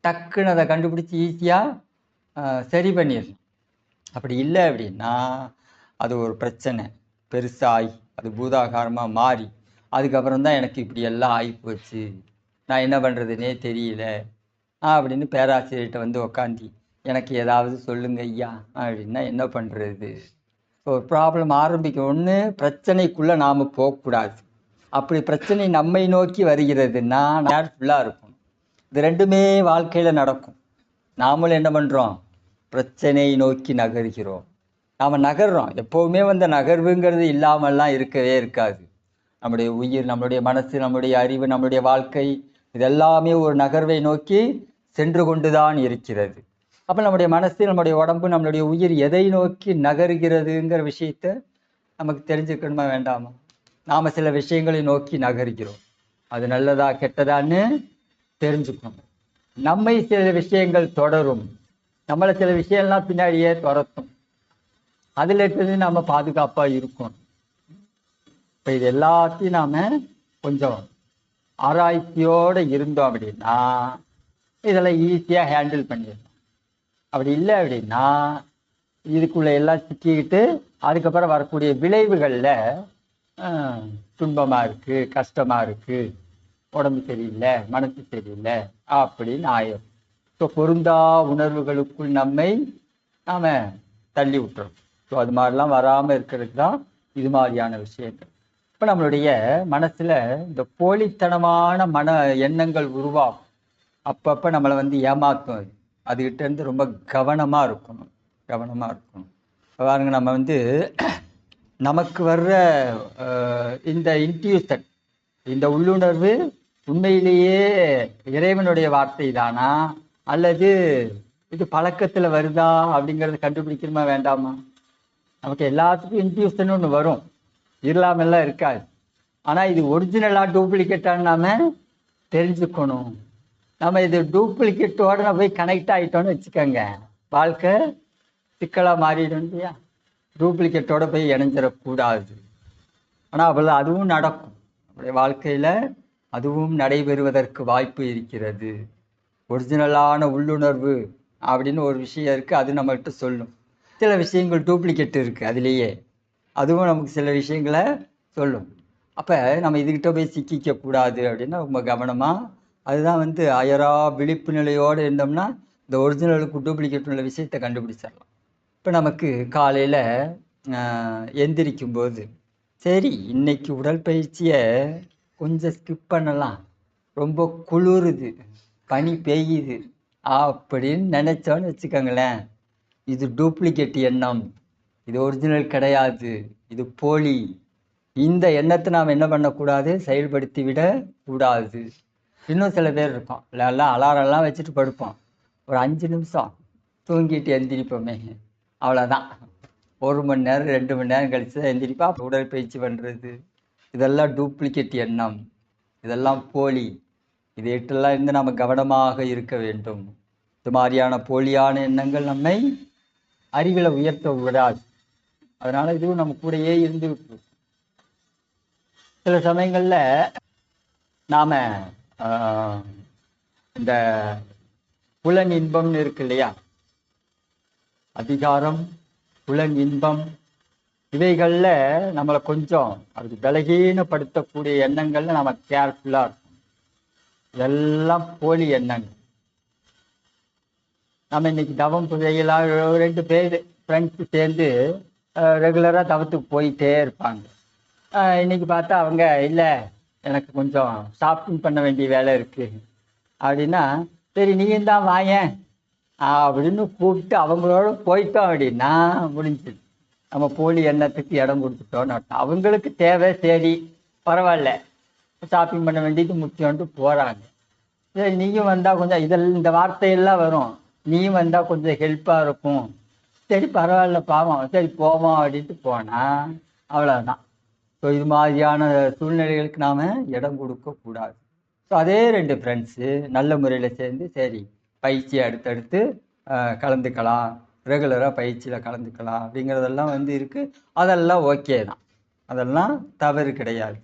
டக்குன்னு அதை கண்டுபிடிச்சி ஈஸியாக சரி பண்ணிடலாம். அப்படி இல்லை அப்படின்னா அது ஒரு பிரச்சனை பெருசாகி அது பூதாகாரமாக மாறி அதுக்கப்புறம் தான் எனக்கு இப்படி எல்லாம் ஆகிப்போச்சு, நான் என்ன பண்ணுறதுனே தெரியல அப்படின்னு பேராசிரியர்கிட்ட வந்து உக்காந்தி எனக்கு ஏதாவது சொல்லுங்க ஐயா அப்படின்னா என்ன பண்ணுறது. ஒரு ப்ராப்ளம் ஆரம்பிக்க ஒன்று பிரச்சனைக்குள்ளே நாம் போகக்கூடாது. அப்படி பிரச்சனை நம்மை நோக்கி வருகிறதுன்னா கேர்ஃபுல்லாக இருக்கும். இது ரெண்டுமே வாழ்க்கையில் நடக்கும். நாமளும் என்ன பண்ணுறோம், பிரச்சனையை நோக்கி நகர்கிறோம். நாம் நகர்றோம். எப்போவுமே வந்து நகர்வுங்கிறது இல்லாமல்லாம் இருக்கவே இருக்காது. நம்முடைய உயிர், நம்மளுடைய மனசு, நம்முடைய அறிவு, நம்மளுடைய வாழ்க்கை இதெல்லாமே ஒரு நகர்வை நோக்கி சென்று கொண்டுதான் இருக்கிறது. அப்போ நம்முடைய மனசு, நம்முடைய உடம்பு, நம்மளுடைய உயிர் எதை நோக்கி நகர்கிறதுங்கிற விஷயத்த நமக்கு தெரிஞ்சுக்கணுமா வேண்டாமா. நாம் சில விஷயங்களை நோக்கி நகர்கிறோம். அது நல்லதா கெட்டதான்னு தெரிஞ்சுக்கணும். நம்மை சில விஷயங்கள் தொடரும், நம்மளை சில விஷயம்லாம் பின்னாடியே துரத்தும். அதில் இருந்து நம்ம பாதுகாப்பாக இருக்கணும். இப்போ இது எல்லாத்தையும் நாம் கொஞ்சம் ஆராய்ச்சியோடு இருந்தோம் அப்படின்னா இதெல்லாம் ஈஸியாக ஹேண்டில் பண்ணிடலாம். அப்படி இல்லை அப்படின்னா இதுக்குள்ளே எல்லாம் சிக்கிக்கிட்டு அதுக்கப்புறம் வரக்கூடிய விளைவுகளில் துன்பமாக இருக்குது, கஷ்டமாக இருக்குது, உடம்பு சரியில்லை, மனசு சரியில்லை அப்படின்னு ஆயிடும். ஸோ பொருந்தா உணர்வுகளுக்குள் நம்மை நாம் தள்ளி விட்டுறோம். ஸோ அது மாதிரிலாம் வராமல் இருக்கிறதுக்கு தான் இது மாதிரியான விஷயங்கள். இப்போ நம்மளுடைய மனசில் இந்த போலித்தனமான மன எண்ணங்கள் உருவாகும். அப்பப்போ நம்மளை வந்து ஏமாற்றும். அதுகிட்ட இருந்து ரொம்ப கவனமாக இருக்கணும். பாருங்க, நம்ம வந்து நமக்கு வர்ற இந்த இன்ட்யூஷன், இந்த உள்ளுணர்வு உண்மையிலேயே இறைவனுடைய வார்த்தை தானா அல்லது இது பழக்கத்தில் வருதா அப்படிங்கிறத கண்டுபிடிக்கணுமா வேண்டாமா. நமக்கு எல்லாத்துக்கும் இன்ட்யூஷன் ஒன்று வரும், இல்லாமல்லாம் இருக்காது. ஆனால் இது ஒரிஜினலாக டூப்ளிகேட்டான்னு நாம் தெரிஞ்சுக்கணும். நம்ம இது டூப்ளிகேட்டோடு நம்ம போய் கனெக்ட் ஆகிட்டோன்னு வச்சுக்கோங்க, வாழ்க்கை சிக்கலாக மாறிடும் இல்லையா. டூப்ளிகேட்டோடு போய் இணைஞ்சிடக்கூடாது. ஆனால் அவ்வளோ அதுவும் நடக்கும். நம்முடைய வாழ்க்கையில் அதுவும் நடைபெறுவதற்கு வாய்ப்பு இருக்கிறது. ஒரிஜினலான உள்ளுணர்வு அப்படின்னு ஒரு விஷயம் இருக்குது, அது நம்மகிட்ட சொல்லும். சில விஷயங்கள் டூப்ளிகேட் இருக்குது அதுலேயே, அதுவும் நமக்கு சில விஷயங்களை சொல்லும். அப்போ நம்ம இதுகிட்ட போய் சிக்கிக்கக்கூடாது அப்படின்னா ரொம்ப கவனமாக, அதுதான் வந்து அயரா விழிப்பு நிலையோடு இருந்தோம்னா இந்த ஒரிஜினலுக்கு டூப்ளிகேட் உள்ள விஷயத்தை கண்டுபிடிச்சிடலாம். இப்போ நமக்கு காலையில் எந்திரிக்கும்போது சரி இன்னைக்கு உடற்பயிற்சியை கொஞ்சம் ஸ்கிப் பண்ணலாம், ரொம்ப குளிருது, பனி பெய்யுது அப்படின்னு நினச்சோன்னு வச்சுக்கோங்களேன், இது டூப்ளிகேட் எண்ணம், இது ஒரிஜினல் கிடையாது, இது போலி. இந்த எண்ணத்தை நாம் என்ன பண்ணக்கூடாது, செயல்படுத்தி விட கூடாது. இன்னும் சில பேர் இருக்கோம், எல்லாம் அலாரம்லாம் வச்சுட்டு படுப்போம், ஒரு 5 நிமிஷம் தூங்கிட்டு எந்திரிப்போமே, அவ்வளோதான். 1 மணி நேரம் 2 மணி நேரம் கழிச்சு தான் எந்திரிப்பா. உடற்பயிற்சி பண்ணுறது இதெல்லாம் டூப்ளிகேட் எண்ணம், இதெல்லாம் போலி. இதையெல்லாம் இருந்து நாம் கவனமாக இருக்க வேண்டும். இது மாதிரியான போலியான எண்ணங்கள் நம்மை அறிவில் உயர்த்த விடாது. அதனால் இதுவும் நம்ம கூடயே இருந்துருக்கு. சில சமயங்களில் நாம் இந்த புலன் இன்பம்னு இருக்கு இல்லையா, அதிகாரம், புலன் இன்பம், இவைகளில் நம்மளை கொஞ்சம் அது பலகீனப்படுத்தக்கூடிய எண்ணங்களில் நம்ம கேர்ஃபுல்லாக இருக்கும். இதெல்லாம் போலி எண்ணங்கள். நம்ம இன்னைக்கு தவம் செய்யலாம், 2 பேர் ஃப்ரெண்ட்ஸு சேர்ந்து ரெகுலராக தவத்துக்கு போயிட்டே இருப்பாங்க. இன்னைக்கு பார்த்தா அவங்க இல்லை எனக்கு கொஞ்சம் ஷாப்பிங் பண்ண வேண்டிய வேலை இருக்குது அப்படின்னா, சரி நீயும் தான் வாயேன் அப்படின்னு கூப்பிட்டு அவங்களோட போயிட்டோம் அப்படின்னா முடிஞ்சுது. நம்ம போலி எண்ணத்துக்கு இடம் கொடுத்துட்டோன்னு அர்த்தம். அவங்களுக்கு தேவை, சரி பரவாயில்ல ஷாப்பிங் பண்ண வேண்டியது முக்கியம்ட்டு போகிறாங்க. சரி நீயும் வந்தால் கொஞ்சம் இந்த வார்த்தையெல்லாம் வரும், நீயும் வந்தால் கொஞ்சம் ஹெல்ப்பாக இருக்கும், சரி பரவாயில்ல பாவம், சரி போவோம் அப்படின்ட்டு போனால் அவ்வளோதான். ஸோ இது மாதிரியான சூழ்நிலைகளுக்கு நாம் இடம் கொடுக்கக்கூடாது. ஸோ அதே 2 ஃப்ரெண்ட்ஸு நல்ல முறையில் சேர்ந்து சரி பயிற்சியை அடுத்தடுத்து கலந்துக்கலாம், ரெகுலராக பயிற்சியில் கலந்துக்கலாம் அப்படிங்கிறதெல்லாம் இருக்குது. அதெல்லாம் ஓகே தான், அதெல்லாம் தவறு கிடையாது.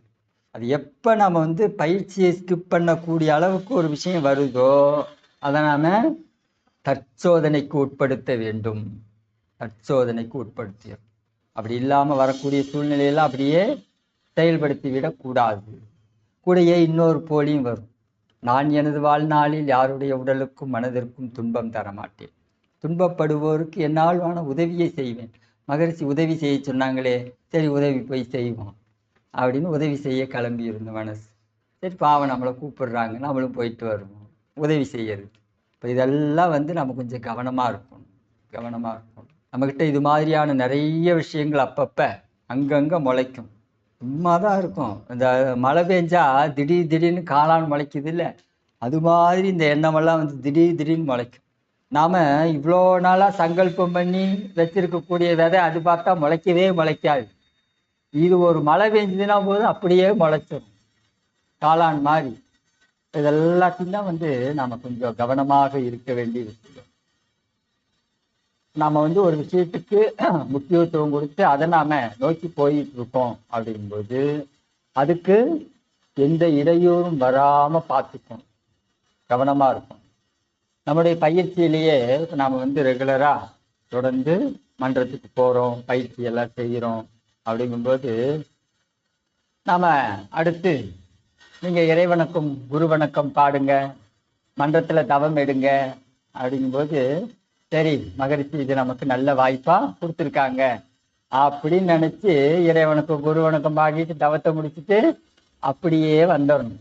அது எப்போ நம்ம பயிற்சியை ஸ்கிப் பண்ணக்கூடிய அளவுக்கு ஒரு விஷயம் வருதோ அதை நாம் தற்சோதனைக்கு உட்படுத்த வேண்டும். தற்சோதனைக்கு உட்படுத்தியும் அப்படி இல்லாமல் வரக்கூடிய சூழ்நிலையெல்லாம் அப்படியே செயல்படுத்தி விடக்கூடாது. கூடயே இன்னொரு போலியும் வரும். நான் எனது வாழ்நாளில் யாருடைய உடலுக்கும் மனதிற்கும் துன்பம் தரமாட்டேன், துன்பப்படுவோருக்கு என்னால் உதவியை செய்வேன். மகரிஷி உதவி செய்ய சொன்னாங்களே, சரி உதவி போய் செய்வோம் அப்படின்னு உதவி செய்ய கிளம்பி இருந்த மனசு. சரி பாவம் நம்மளை கூப்பிடுறாங்க, நம்மளும் போயிட்டு வருவோம் உதவி செய்யறது. இப்போ இதெல்லாம் நம்ம கொஞ்சம் கவனமாக இருக்கணும், கவனமாக இருக்கணும். நம்மக்கிட்ட இது மாதிரியான நிறைய விஷயங்கள் அப்பப்போ அங்கங்கே முளைக்கும். சும்மா தான் இருக்கும். இந்த மழை பெஞ்சா திடீர்னு காளான் முளைக்குது இல்லை, அது மாதிரி இந்த எண்ணமெல்லாம் திடீர்னு முளைக்கும். நாம் இவ்வளோ நாளாக சங்கல்பம் பண்ணி வச்சிருக்கக்கூடிய விதை அது பார்த்தா முளைக்கவே முளைக்காது. இது ஒரு மழை பெஞ்சதுன்னா போது அப்படியே முளைச்சிடும் காளான் மாதிரி. இதெல்லாத்தையும் தான் நாம் கொஞ்சம் கவனமாக இருக்க வேண்டிய விஷயம். நாம் ஒரு விஷயத்துக்கு முக்கியத்துவம் கொடுத்து அதை நாம் நோக்கி போயிட்டு இருக்கோம் அப்படிங்கும்போது அதுக்கு எந்த இடையூறும் வராமல் பார்த்துக்கணும், கவனமாக இருக்கும். நம்முடைய பயிற்சியிலேயே நாம் ரெகுலராக தொடர்ந்து மன்றத்துக்கு போகிறோம், பயிற்சியெல்லாம் செய்கிறோம் அப்படிங்கும்போது நாம் அடுத்து நீங்கள் இறைவணக்கம் குரு வணக்கம் பாடுங்க, மன்றத்தில் தவம் எடுங்க அப்படிங்கும்போது சரி மகரிஷி இது நமக்கு நல்ல வாய்ப்பாக கொடுத்துருக்காங்க அப்படின்னு நினச்சி இறைவணக்கம் குரு வணக்கம் பாடிட்டு தவத்தை முடிச்சுட்டு அப்படியே வந்துடணும்.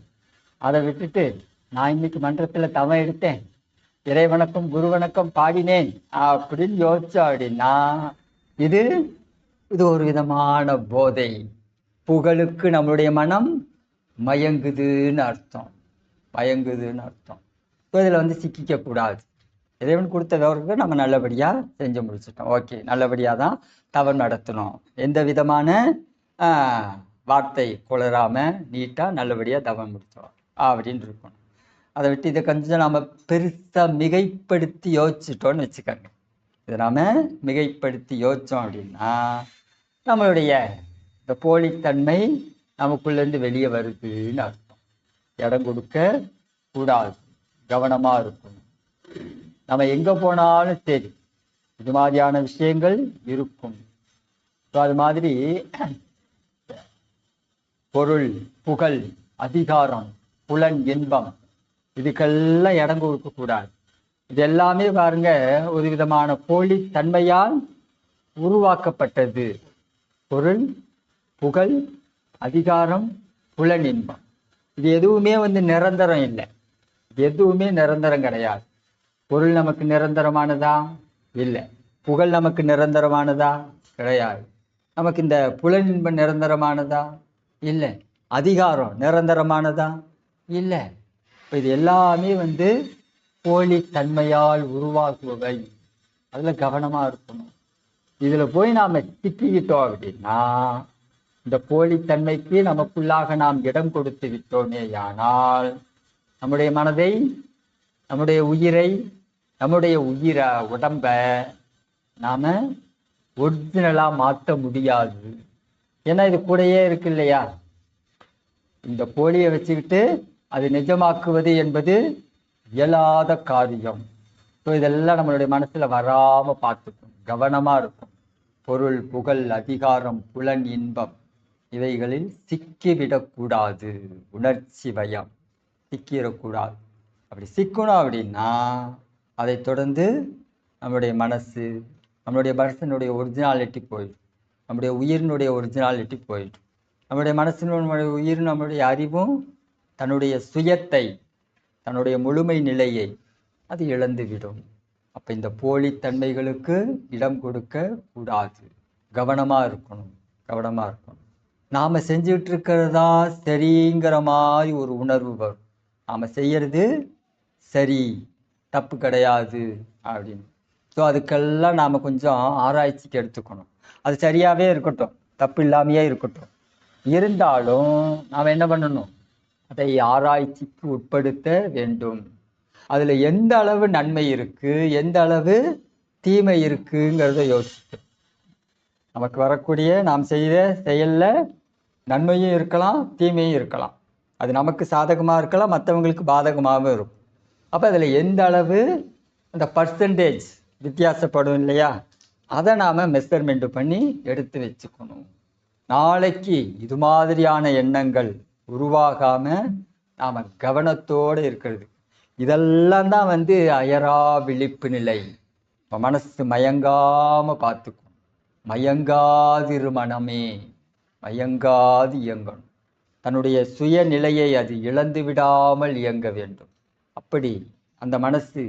அதை விட்டுட்டு நான் இன்னைக்கு மன்றத்தில் தவம் எடுத்தேன், இறைவணக்கம் குரு வணக்கம் பாடினேன் அப்படின்னு யோசிச்சோம் அப்படின்னா இது ஒரு விதமான போதை. புகழுக்கு நம்மளுடைய மனம் மயங்குதுன்னு அர்த்தம், மயங்குதுன்னு அர்த்தம். ஸோ இதில் சிக்கிக்க கூடாது. இறைவன் கொடுத்த விவரத்தை நம்ம நல்லபடியாக செஞ்சு முடிச்சிட்டோம், ஓகே, நல்லபடியாக தான் தவறு நடத்தணும், எந்த விதமான வார்த்தை குளராமல் நீட்டாக நல்லபடியாக தவம் முடித்தோம் அப்படின்னு இருக்கணும். அதை விட்டு இதை கொஞ்சம் நம்ம பெருசாக மிகைப்படுத்தி யோசிச்சிட்டோன்னு வச்சுக்கோங்க. இதை நாம் மிகைப்படுத்தி யோசித்தோம் அப்படின்னா நம்மளுடைய இந்த போலித்தன்மை நமக்குள்ளேருந்து வெளியே வருதுன்னு அர்த்தம். இடம் கொடுக்க கூடாது, கவனமாக இருக்கணும். நம்ம எங்கே போனாலும் சரி இது மாதிரியான விஷயங்கள் இருக்கும். ஸோ அது மாதிரி பொருள், புகழ், அதிகாரம், புலன், இன்பம் இதுக்கெல்லாம் இடம் கொடுக்கக்கூடாது. இது எல்லாமே பாருங்க ஒரு விதமான போலி தன்மையால் உருவாக்கப்பட்டது. பொருள், புகழ், அதிகாரம், புலன், இன்பம் இது எதுவுமே நிரந்தரம் இல்லை, எதுவுமே நிரந்தரம் கிடையாது. பொருள் நமக்கு நிரந்தரமானதா? இல்லை. புகழ் நமக்கு நிரந்தரமானதா? கிடையாது. நமக்கு இந்த புலன் இன்பம் நிரந்தரமானதா? இல்லை. அதிகாரம் நிரந்தரமானதா? இல்லை. இப்போ இது எல்லாமே போலி தன்மையால் உருவாக்குவை. அதில் கவனமாக இருக்கணும். இதில் போய் நாம் சிக்கிக்கிட்டோம் அப்படின்னா இந்த போலித்தன்மைக்கு நமக்குள்ளாக நாம் இடம் கொடுத்து விட்டோமே ஆனால் நம்முடைய மனதை, நம்முடைய உயிரை, நம்முடைய உடம்ப நாம் ஒரிஜினலாக மாற்ற முடியாது. ஏன்னா இது கூடயே இருக்கு இல்லையா? இந்த போலியை வச்சுக்கிட்டு அது நிஜமாக்குவது என்பது இயலாத காரியம். ஸோ இதெல்லாம் நம்மளுடைய மனசில் வராமல் பார்த்துக்கணும், கவனமாக இருக்கும். பொருள், புகழ், அதிகாரம், புலன், இன்பம் இவைகளில் சிக்கிவிடக்கூடாது. உணர்ச்சி பயம் சிக்கிடக்கூடாது. அப்படி சிக்கணும் அப்படின்னா அதை தொடர்ந்து நம்மளுடைய மனசனுடைய ஒரிஜினாலிட்டி போயிடும், நம்முடைய உயிரினுடைய ஒரிஜினாலிட்டி போயிடும். நம்முடைய மனசினுடைய உயிர், நம்முடைய அறிவும் தன்னுடைய சுயத்தை, தன்னுடைய முழுமை நிலையை அது இழந்துவிடும். அப்போ இந்த போலித்தன்மைகளுக்கு இடம் கொடுக்க கூடாது, கவனமாக இருக்கணும், கவனமாக இருக்கணும். நாம் செஞ்சுட்டு இருக்கிறதா சரிங்கிற மாதிரி ஒரு உணர்வு வரும். நாம் செய்யறது சரி, தப்பு கிடையாது அப்படின்னு. ஸோ அதுக்கெல்லாம் நாம் கொஞ்சம் ஆராய்ச்சிக்கு எடுத்துக்கணும். அது சரியாகவே இருக்கட்டும், தப்பு இல்லாமையே இருக்கட்டும். இருந்தாலும் நாம் என்ன பண்ணணும், அதை ஆராய்ச்சிக்கு உட்படுத்த வேண்டும். அதில் எந்த அளவு நன்மை இருக்குது, எந்த அளவு தீமை இருக்குங்கிறத யோசிக்கணும். நமக்கு வரக்கூடிய நாம் செய்த செயலில் நன்மையும் இருக்கலாம், தீமையும் இருக்கலாம். அது நமக்கு சாதகமாக இருக்கலாம், மற்றவங்களுக்கு பாதகமாகவும் இருக்கும். அப்போ அதில் எந்த அளவு அந்த பர்சன்டேஜ் வித்தியாசப்படும் இல்லையா, அதை நாம் மெஷர்மெண்ட் பண்ணி எடுத்து வச்சுக்கணும். நாளைக்கு இது மாதிரியான எண்ணங்கள் உருவாகாமல் நாம் கவனத்தோடு இருக்கிறது. இதெல்லாம் தான் அயரா விழிப்பு நிலை. இப்போ மனசு மயங்காமல் பார்த்துக்கணும். மயங்காதிரு மனமே, மயங்காது இயங்கணும். தன்னுடைய சுயநிலையை அது இழந்து விடாமல் இயங்க வேண்டும். அப்படி அந்த மனசு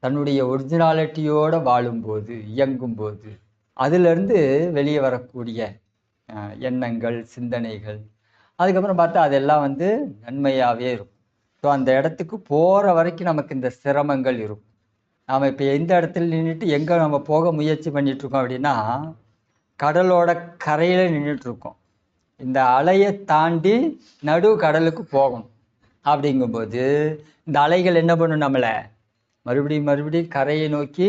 தன்னுடைய ஒரிஜினாலிட்டியோடு வாழும்போது, இயங்கும்போது, அதிலிருந்து வெளியே வரக்கூடிய எண்ணங்கள், சிந்தனைகள், அதுக்கப்புறம் பார்த்தா அதெல்லாம் நன்மையாகவே இருக்கும். ஸோ அந்த இடத்துக்கு போகிற வரைக்கும் நமக்கு இந்த சிரமங்கள் இருக்கும். நாம் இப்போ எந்த இடத்துல நின்றுட்டு எங்கே நம்ம போக முயற்சி பண்ணிகிட்ருக்கோம் அப்படின்னா, கடலோட கரையில் நின்றுட்டுருக்கோம். இந்த அலையை தாண்டி நடு கடலுக்கு போகணும். அப்படிங்கும்போது இந்த அலைகள் என்ன பண்ணும், நம்மளை மறுபடியும் கரையை நோக்கி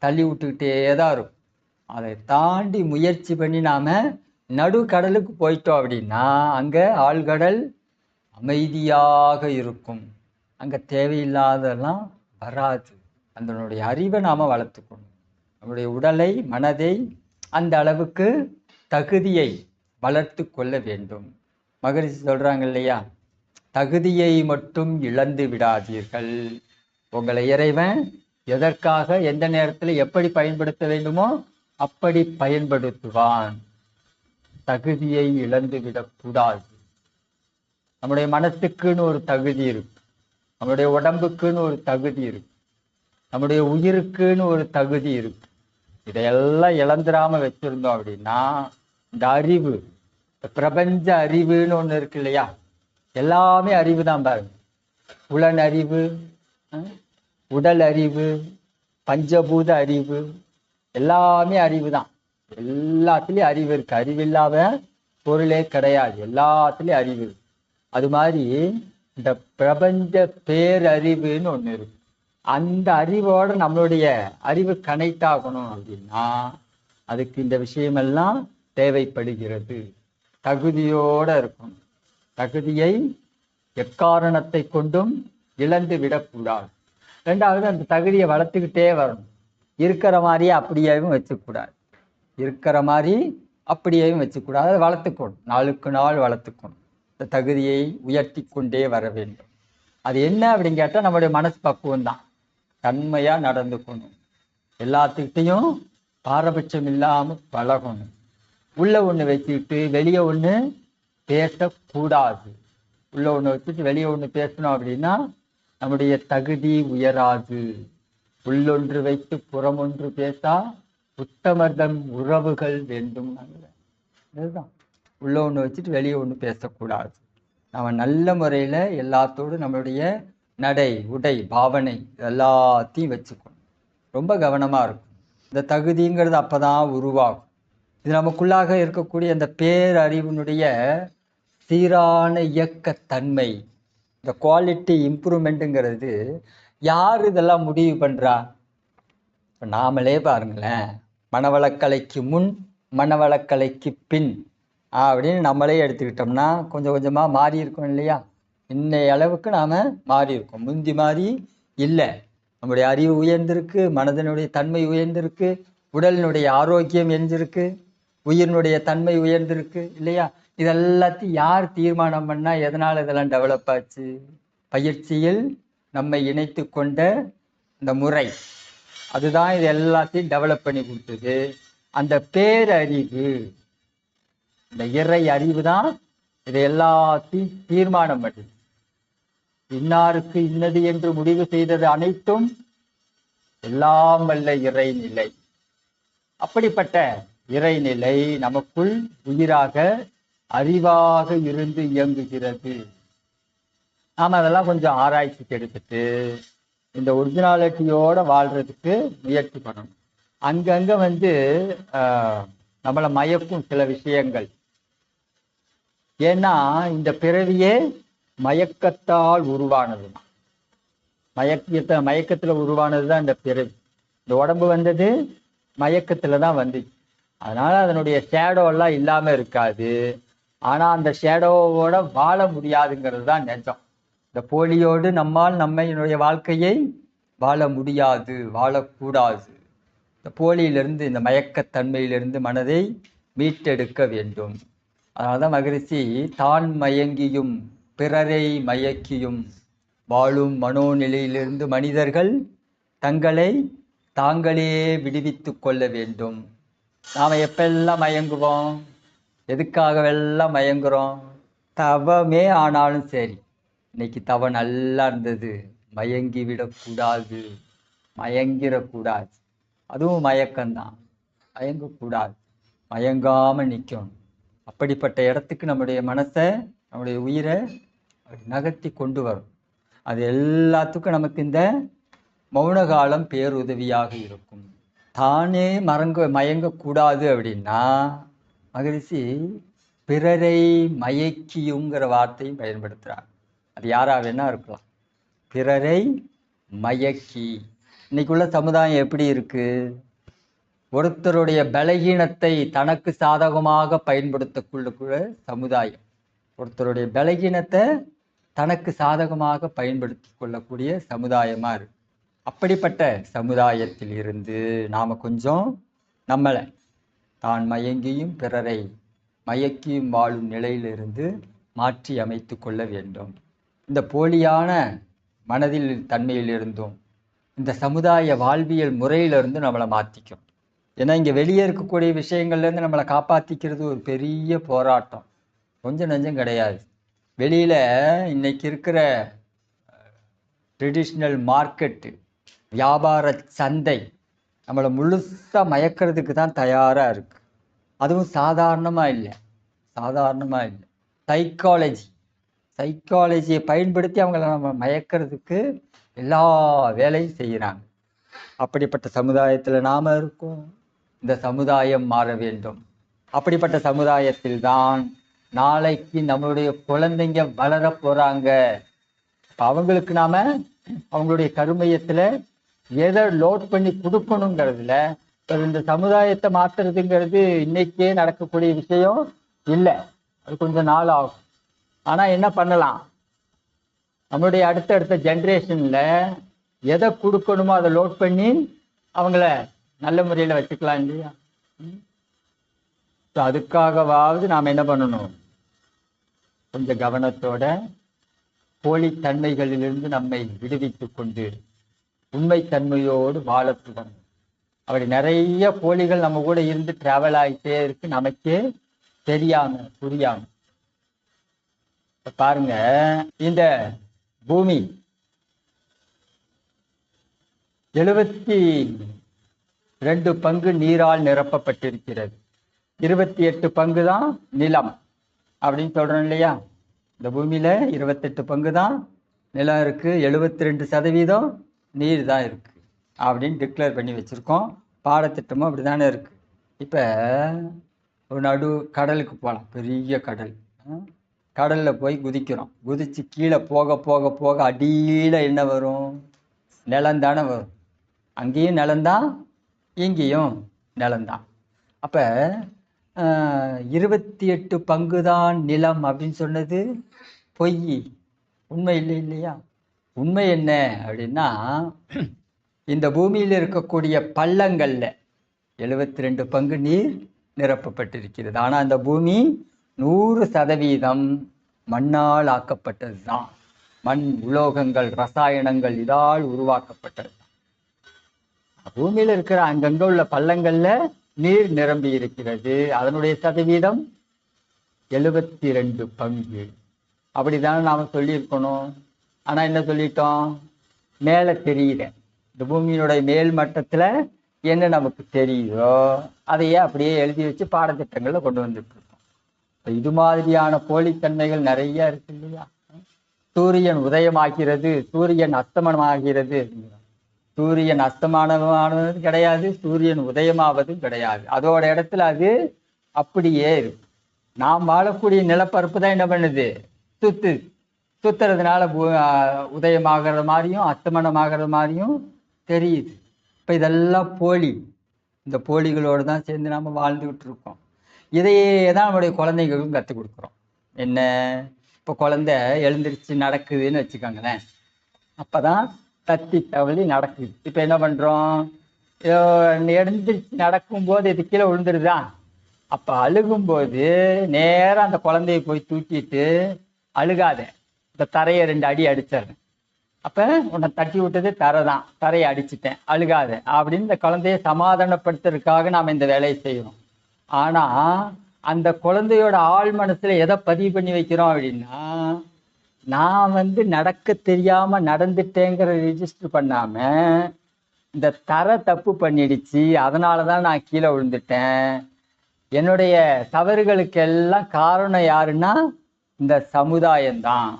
தள்ளி விட்டுக்கிட்டே தான் இருக்கும். அதை தாண்டி முயற்சி பண்ணி நாம் நடு கடலுக்கு போயிட்டோம் அப்படின்னா அங்கே ஆழ்கடல் அமைதியாக இருக்கும். அங்கே தேவையில்லாதெல்லாம் வராது. அதனுடைய அறிவை நாம் வளர்த்துக்கணும். நம்முடைய உடலை, மனதை அந்த அளவுக்கு தகுதியை வளர்த்து கொள்ள வேண்டும். மகரிஷி சொல்கிறாங்க இல்லையா, தகுதியை மட்டும் இழந்து விடாதீர்கள். உங்களை இறைவன் எதற்காக, எந்த நேரத்தில் எப்படி பயன்படுத்த வேண்டுமோ அப்படி பயன்படுத்துவான். தகுதியை இழந்து விடக்கூடாது. நம்முடைய மனசுக்குன்னு ஒரு தகுதி இருக்கு, நம்முடைய உடம்புக்குன்னு ஒரு தகுதி இருக்கு, நம்முடைய உயிருக்குன்னு ஒரு தகுதி இருக்கு. இதையெல்லாம் இழந்துடாம வச்சிருந்தோம் அப்படின்னா இந்த அறிவு, பிரபஞ்ச அறிவுன்னு ஒன்று இருக்கு இல்லையா, எல்லாமே அறிவு தான் பாருங்க. புலன் அறிவு, உடல் அறிவு, பஞ்சபூத அறிவு, எல்லாமே அறிவு தான். எல்லாத்துலேயும் அறிவு இருக்கு. அறிவில்லாத பொருளே கிடையாது, எல்லாத்துலேயும் அறிவு இருக்கு. அது மாதிரி இந்த பிரபஞ்ச பேரறிவுன்னு ஒன்று இருக்கு. அந்த அறிவோடு நம்மளுடைய அறிவு கனெக்ட் ஆகணும் அப்படின்னா அதுக்கு இந்த விஷயமெல்லாம் தேவைப்படுகிறது. தகுதியோடு இருக்கணும். தகுதியை எக்காரணத்தை கொண்டும் இழந்து விடக்கூடாது. ரெண்டாவது, அந்த தகுதியை வளர்த்துக்கிட்டே வரணும். இருக்கிற மாதிரியே அப்படியேவும் வச்சுக்கூடாது. இருக்கிற மாதிரி அப்படியேவும் வச்சுக்கூடாது. அதை வளர்த்துக்கணும், நாளுக்கு நாள் வளர்த்துக்கணும். இந்த தகுதியை உயர்த்தி கொண்டே வர வேண்டும். அது என்ன அப்படின்னு கேட்டால் நம்மளுடைய மனசு பக்குவம் தான். தன்மையாக நடந்துக்கணும். எல்லாத்துக்கிட்டையும் பாரபட்சம் இல்லாமல் பழகணும். உள்ளே ஒன்று வச்சுக்கிட்டு வெளியே ஒன்று பேசக்கூடாது. உள்ளே ஒன்று வச்சுட்டு வெளியே ஒன்று பேசணும் அப்படின்னா நம்முடைய தகுதி உயராது. உள்ளொன்று வைத்து புறமொன்று பேசா உத்தமர்தம் உறவுகள் வேண்டும். இதுதான், உள்ள ஒன்று வச்சுட்டு வெளியே ஒன்று பேசக்கூடாது. நம்ம நல்ல முறையில் எல்லாத்தோடும் நம்மளுடைய நடை, உடை, பாவனை எல்லாத்தையும் வச்சுக்கணும். ரொம்ப கவனமாக இருக்கும். இந்த தகுதிங்கிறது அப்போ தான் உருவாகும். இது நமக்குள்ளாக இருக்கக்கூடிய அந்த பேரறிவினுடைய சீரான இயக்கத்தன்மை, இந்த குவாலிட்டி இம்ப்ரூவ்மெண்ட்டுங்கிறது யார் இதெல்லாம் முடிவு பண்ணுறா? இப்போ நாமளே பாருங்களேன், மனவளக்கலைக்கு முன், மனவளக்கலைக்கு பின் அப்படின்னு நம்மளே எடுத்துக்கிட்டோம்னா கொஞ்சம் கொஞ்சமாக மாறி இருக்கோம் இல்லையா? இன்னைய அளவுக்கு நாம் மாறி இருக்கோம். முந்தி மாதிரி இல்லை. நம்முடைய அறிவு உயர்ந்திருக்கு, மனதனுடைய தன்மை உயர்ந்திருக்கு, உடலினுடைய ஆரோக்கியம் எஞ்சிருக்கு, உயிரினுடைய தன்மை உயர்ந்திருக்கு இல்லையா? இதெல்லாத்தையும் யார் தீர்மானம் பண்ணால் எதனால் இதெல்லாம் டெவலப் ஆச்சு? பயிற்சியில் நம்மை இணைத்து கொண்ட இந்த முறை அதுதான் இது எல்லாத்தையும் டெவலப் பண்ணி கொடுத்தது. அந்த பேரறிவு, இந்த இறை அறிவு தான் இதை எல்லாத்தையும் தீர்மானம் பண்ணுது. இன்னாருக்கு இன்னது என்று முடிவு செய்தது அனைத்தும் எல்லாம் வல்ல இறைநிலை. அப்படிப்பட்ட இறைநிலை நமக்குள் உயிராக, அறிவாக இருந்து இயங்குகிறது. நாம் அதெல்லாம் கொஞ்சம் ஆராய்ச்சிக்கு எடுத்துட்டு இந்த ஒரிஜினாலிட்டியோட வாழ்றதுக்கு முயற்சி பண்ணணும். அங்கங்க வந்து நம்மளை மயக்கும் சில விஷயங்கள். ஏன்னா இந்த பிறவியே மயக்கத்தால் உருவானது. மயக்கத்துல உருவானதுதான் இந்த பிறவி. இந்த உடம்பு வந்தது மயக்கத்துல தான் வந்துச்சு. அதனால அதனுடைய ஷேடோ எல்லாம் இல்லாம இருக்காது. ஆனா அந்த ஷேடோவோட வாழ முடியாதுங்கிறது தான் நிஜம். இந்த போலியோடு நம்மால் நம்மளுடைய வாழ்க்கையை வாழ முடியாது, வாழக்கூடாது. இந்த போலியிலிருந்து, இந்த மயக்கத்தன்மையிலிருந்து மனதை மீட்டெடுக்க வேண்டும். அதனால்தான் மகரிஷி தான் மயங்கியும் பிறரை மயக்கியும் வாழும் மனோநிலையிலிருந்து மனிதர்கள் தங்களை தாங்களே விடுவித்து கொள்ள வேண்டும். நாம் எப்பெல்லாம் மயங்குவோம்? எதுக்காகவெல்லாம் மயங்குறோம்? தவமே ஆனாலும் சரி, இன்னைக்கு தவம் நல்லா இருந்தது, மயங்கி விடக்கூடாது, மயங்கிடக்கூடாது. அதுவும் மயக்கம்தான். மயங்கக்கூடாது, மயங்காம நிற்கணும். அப்படிப்பட்ட இடத்துக்கு நம்முடைய மனசை, நம்முடைய உயிரை நகர்த்தி கொண்டு வரும். அது எல்லாத்துக்கும் நமக்கு இந்த மௌன காலம் பேருதவியாக இருக்கும். தானே மயங்கக்கூடாது அப்படின்னா மகரிஷி பிறரை மயக்கியுங்கிற வார்த்தையும் பயன்படுத்துகிறார். அது யாராக வேணா இருக்கலாம். பிறரை மயக்கி. இன்னைக்குள்ள சமுதாயம் எப்படி இருக்கு? ஒருத்தருடைய பலகீனத்தை தனக்கு சாதகமாக பயன்படுத்தக்குள்ள சமுதாயம். ஒருத்தருடைய பலகீனத்தை தனக்கு சாதகமாக பயன்படுத்தி கொள்ளக்கூடிய சமுதாயமா இருக்கு. அப்படிப்பட்ட சமுதாயத்தில் இருந்து நாம கொஞ்சம் நம்மளை தான் மயங்கியும் பிறரை மயக்கியும் வாழும் நிலையிலிருந்து மாற்றி அமைத்து கொள்ள வேண்டும். இந்த போலியான மனதில் தன்மையிலிருந்தும் இந்த சமுதாய வாழ்வியல் முறையிலிருந்து நம்மளை மாற்றிக்கும். ஏன்னா இங்கே வெளியே இருக்கக்கூடிய விஷயங்கள்லேருந்து நம்மளை காப்பாற்றிக்கிறது ஒரு பெரிய போராட்டம், கொஞ்சம் நஞ்சம் கிடையாது. வெளியில் இன்னைக்கு இருக்கிற ட்ரெடிஷ்னல் மார்க்கெட்டு, வியாபார சந்தை நம்மளை முழுசாக மயக்கிறதுக்கு தான் தயாராக இருக்குது. அதுவும் சாதாரணமாக இல்லை. சைக்காலஜியை பயன்படுத்தி அவங்கள நம்ம மயக்கிறதுக்கு எல்லா வேலையும் செய்கிறாங்க. அப்படிப்பட்ட சமுதாயத்தில் நாம் இருக்கோம். இந்த சமுதாயம் மாற வேண்டும். அப்படிப்பட்ட சமுதாயத்தில் தான் நாளைக்கு நம்மளுடைய குழந்தைங்க வளர போகிறாங்க. அவங்களுக்கு நாம அவங்களுடைய கருமையத்தில் எதை லோட் பண்ணி கொடுக்கணுங்கிறதுல இந்த சமுதாயத்தை மாற்றுறதுங்கிறது இன்னைக்கே நடக்கக்கூடிய விஷயம் இல்லை. அது கொஞ்சம் நாள் ஆகும். ஆனால் என்ன பண்ணலாம்? நம்மளுடைய அடுத்தடுத்த ஜென்ரேஷனில் எதை கொடுக்கணுமோ அதை லோட் பண்ணி அவங்கள நல்ல முறையில் வச்சுக்கலாம் இல்லையா? ஸோ அதுக்காகவாவது நாம் என்ன பண்ணணும்? கொஞ்சம் கவனத்தோட போலித்தன்மைகளிலிருந்து நம்மை விடுவித்து கொண்டு உண்மைத்தன்மையோடு வாழத்துடன். அப்படி நிறைய போலிகள் நம்ம கூட இருந்து டிராவல் ஆகிட்டே இருக்கு, நமக்கே தெரியாம புரியாம. பாருங்க, இந்த பூமி 72 பங்கு நீரால் நிரப்பப்பட்டிருக்கிறது. 28 பங்கு தான் நிலம் அப்படின்னு சொல்றோம் இல்லையா? இந்த பூமியில 28 பங்கு தான் நிலம் இருக்கு, 72% நீர் தான் இருக்கு அப்படின்னு டிக்ளேர் பண்ணி வச்சிருக்கோம். பாடத்திட்டமும் அப்படிதானே இருக்கு. இப்ப ஒரு கடலுக்கு போகலாம், பெரிய கடல். கடல்ல போய் குதிக்கிறோம். குதிச்சு கீழே போக போக போக அடியில என்ன வரும்? நிலந்தானே வரும். அங்கேயும் நிலந்தான், இங்கேயும் நிலந்தான். அப்ப 28 பங்கு தான் நிலம் அப்படின்னு சொன்னது பொய், உண்மை இல்லை இல்லையா? உண்மை என்ன அப்படின்னா, இந்த பூமியில் இருக்கக்கூடிய பள்ளங்கள்ல 72 பங்கு நீர் நிரப்பப்பட்டிருக்கிறது. ஆனால் அந்த பூமி 100% மண்ணால் ஆக்கப்பட்டது தான். மண், உலோகங்கள், ரசாயனங்கள் இதால் உருவாக்கப்பட்டது. பூமியில் இருக்கிற அங்கங்க உள்ள பள்ளங்கள்ல நீர் நிரம்பி இருக்கிறது. அதனுடைய சதவீதம் 72 பங்கு. அப்படிதானே நாம சொல்லியிருக்கணும். ஆனா என்ன சொல்லிட்டோம்? மேலே தெரியுற இந்த பூமியினுடைய மேல் மட்டத்துல என்ன நமக்கு தெரியுதோ அதையே அப்படியே எழுதி வச்சு பாடத்திட்டங்கள்ல கொண்டு வந்துட்டு இருக்கோம். இது மாதிரியான போலித்தன்மைகள் நிறைய இருக்கு இல்லையா? சூரியன் உதயமாகிறது, சூரியன் அஸ்தமனமாகிறது. சூரியன் அஸ்தமானதும் கிடையாது, சூரியன் உதயமாவதும் கிடையாது. அதோட இடத்துல அது அப்படியே இருக்கு. நாம் வாழக்கூடிய நிலப்பரப்பு தான் என்ன பண்ணுது, சுத்துறதுனால உதயமாகிறது மாதிரியும் அஸ்தமனமாகிறது மாதிரியும் தெரியுது. இப்போ இதெல்லாம் போலி. இந்த போலிகளோடு தான் சேர்ந்து நம்ம வாழ்ந்துக்கிட்டு இருக்கோம். இதையே தான் நம்முடைய குழந்தைகளுக்கும் கற்றுக் கொடுக்குறோம். என்ன, இப்போ குழந்தை எழுந்திரிச்சு நடக்குதுன்னு வச்சுக்கோங்களேன், அப்போ தான் தத்தி தவழி நடக்குது. இப்போ என்ன பண்ணுறோம், எழுந்திரிச்சு நடக்கும்போது இது கீழே விழுந்துருதா, அப்போ அழுகும்போது நேராக அந்த குழந்தைய போய் தூக்கிட்டு அழுகாத, இந்த தரையை 2 அடி அடிச்சிடுறேன், அப்போ உன்னை தட்டி விட்டது தரை தான், தரையை அடிச்சிட்டேன், அழுகாத அப்படின்னு இந்த குழந்தைய சமாதானப்படுத்துறதுக்காக நாம் இந்த வேலையை செய்கிறோம். ஆனால் அந்த குழந்தையோட ஆழ் மனசில் எதை பதிவு பண்ணி வைக்கிறோம் அப்படின்னா, நான் நடக்க தெரியாமல் நடந்துட்டேங்கிற ரிஜிஸ்டர் பண்ணாமல் இந்த தரை தப்பு பண்ணிடுச்சு, அதனால தான் நான் கீழே விழுந்துட்டேன், என்னுடைய தவறுகளுக்கெல்லாம் காரணம் யாருன்னா இந்த சமுதாயம்தான்,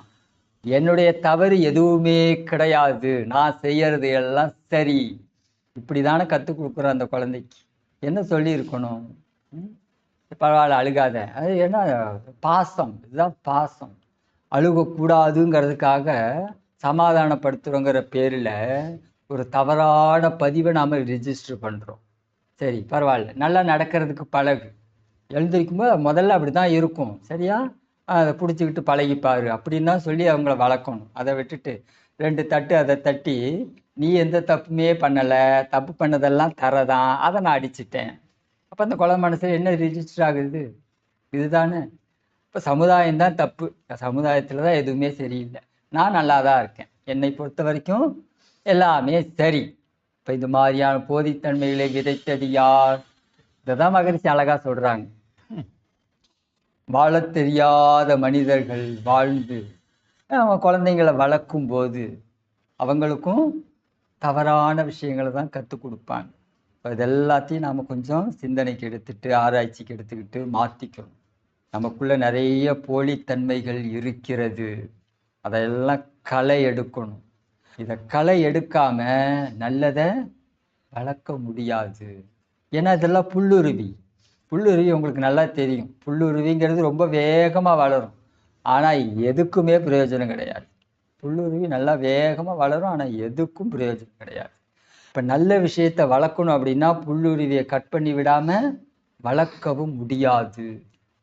என்னுடைய தவறு எதுவுமே கிடையாது, நான் செய்யறது எல்லாம் சரி, இப்படி தானே கற்றுக் கொடுக்குறோம் அந்த குழந்தைக்கு. என்ன சொல்லியிருக்கணும், பரவாயில்ல அழுகாத, அது என்ன பாசம், இதுதான் பாசம். அழுகக்கூடாதுங்கிறதுக்காக சமாதானப்படுத்துகிறோங்கிற பேரில் ஒரு தவறான பதிவை நாம் ரிஜிஸ்டர் பண்ணுறோம். சரி பரவாயில்ல, நல்லா நடக்கிறதுக்கு பழகு, எழுந்திருக்கும்போது முதல்ல அப்படி தான் இருக்கும், சரியா, அதை பிடிச்சிக்கிட்டு பழகிப்பாரு அப்படின்னு தான் சொல்லி அவங்கள வளர்க்கணும். அதை விட்டுட்டு 2 தட்டு அதை தட்டி நீ எந்த தப்புமே பண்ணலை, தப்பு பண்ணதெல்லாம் தரதான், அதை நான் அடிச்சிட்டேன், அப்போ அந்த குழந்தை மனசில் என்ன ரிஜிஸ்டர் ஆகுது, இதுதானே. இப்போ சமுதாயம் தான் தப்பு, சமுதாயத்தில் தான் எதுவுமே சரியில்லை, நான் நல்லா தான் இருக்கேன், என்னை பொறுத்த வரைக்கும் எல்லாமே சரி. இப்போ இது மாதிரியான போதித்தன்மைகளை விதைத்தது யார், இதை தான் மகரிஷி அழகாக சொல்கிறாங்க. வாழ தெரியாத மனிதர்கள் வாழ்ந்து அவங்க குழந்தைங்களை வளர்க்கும் போது அவங்களுக்கும் தவறான விஷயங்களை தான் கற்றுக் கொடுப்பாங்க. இப்போ இது எல்லாத்தையும் நாம் கொஞ்சம் சிந்தனைக்கு எடுத்துட்டு ஆராய்ச்சிக்கு எடுத்துக்கிட்டு மாற்றிக்கணும். நமக்குள்ள நிறைய போலித்தன்மைகள் இருக்கிறது, அதையெல்லாம் களை எடுக்கணும். இதை களை எடுக்காம நல்லதை வளர்க்க முடியாது. ஏன்னா இதெல்லாம் புல்லுருவி உங்களுக்கு நல்லா தெரியும், புல்லுருவிங்கிறது ரொம்ப வேகமாக வளரும், ஆனால் எதுக்குமே பிரயோஜனம் கிடையாது. புல்லுருவி நல்லா வேகமாக வளரும், ஆனால் எதுக்கும் பிரயோஜனம் கிடையாது. இப்போ நல்ல விஷயத்தை வளர்க்கணும் அப்படின்னா புல்லுருவியை கட் பண்ணி விடாமல் வளர்க்கவும் முடியாது.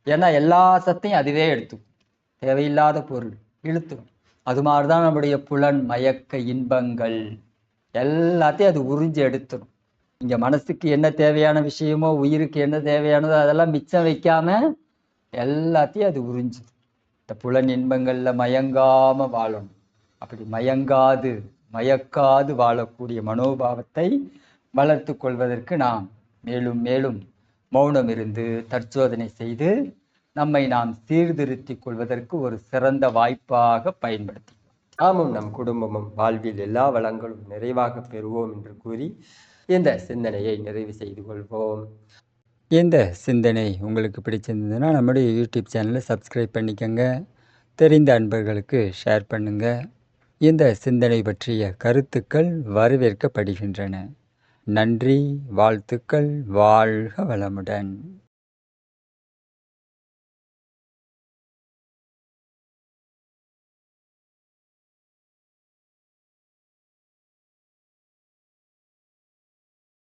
ஏன்னா எல்லா சத்தையும் அதுவே எடுத்துக்கும், தேவையில்லாத பொருள் இழுத்துடும். அது மாதிரி தான் நம்முடைய புலன் மயக்க இன்பங்கள் எல்லாத்தையும் அது உறிஞ்சி எடுத்துடும். இங்கே மனசுக்கு என்ன தேவையான விஷயமோ, உயிருக்கு என்ன தேவையானதோ அதெல்லாம் மிச்சம் வைக்காம எல்லாத்தையும் அது உறிஞ்சிடும். இந்த புலன் இன்பங்களில் மயங்காமல் வாழணும். அப்படி மயக்காது வாழக்கூடிய மனோபாவத்தை வளர்த்து கொள்வதற்கு நாம் மேலும் மேலும் மௌனம் இருந்து தற்சோதனை செய்து நம்மை நாம் சீர்திருத்திக் கொள்வதற்கு ஒரு சிறந்த வாய்ப்பாக பயன்படுத்தி ஆமும் நம் குடும்பமும் வாழ்வில் எல்லா வளங்களும் நிறைவாக பெறுவோம் என்று கூறி இந்த சிந்தனையை நிறைவு செய்து கொள்வோம். இந்த சிந்தனை உங்களுக்கு பிடிச்சிருந்ததுன்னா நம்முடைய யூடியூப் சேனலை சப்ஸ்கிரைப் பண்ணிக்கோங்க, தெரிந்த அன்பர்களுக்கு ஷேர் பண்ணுங்கள். இந்த சிந்தனை பற்றிய கருத்துக்கள் வரவேற்கப்படுகின்றன. நன்றி, வாழ்த்துக்கள், வாழ்க வளமுடன்.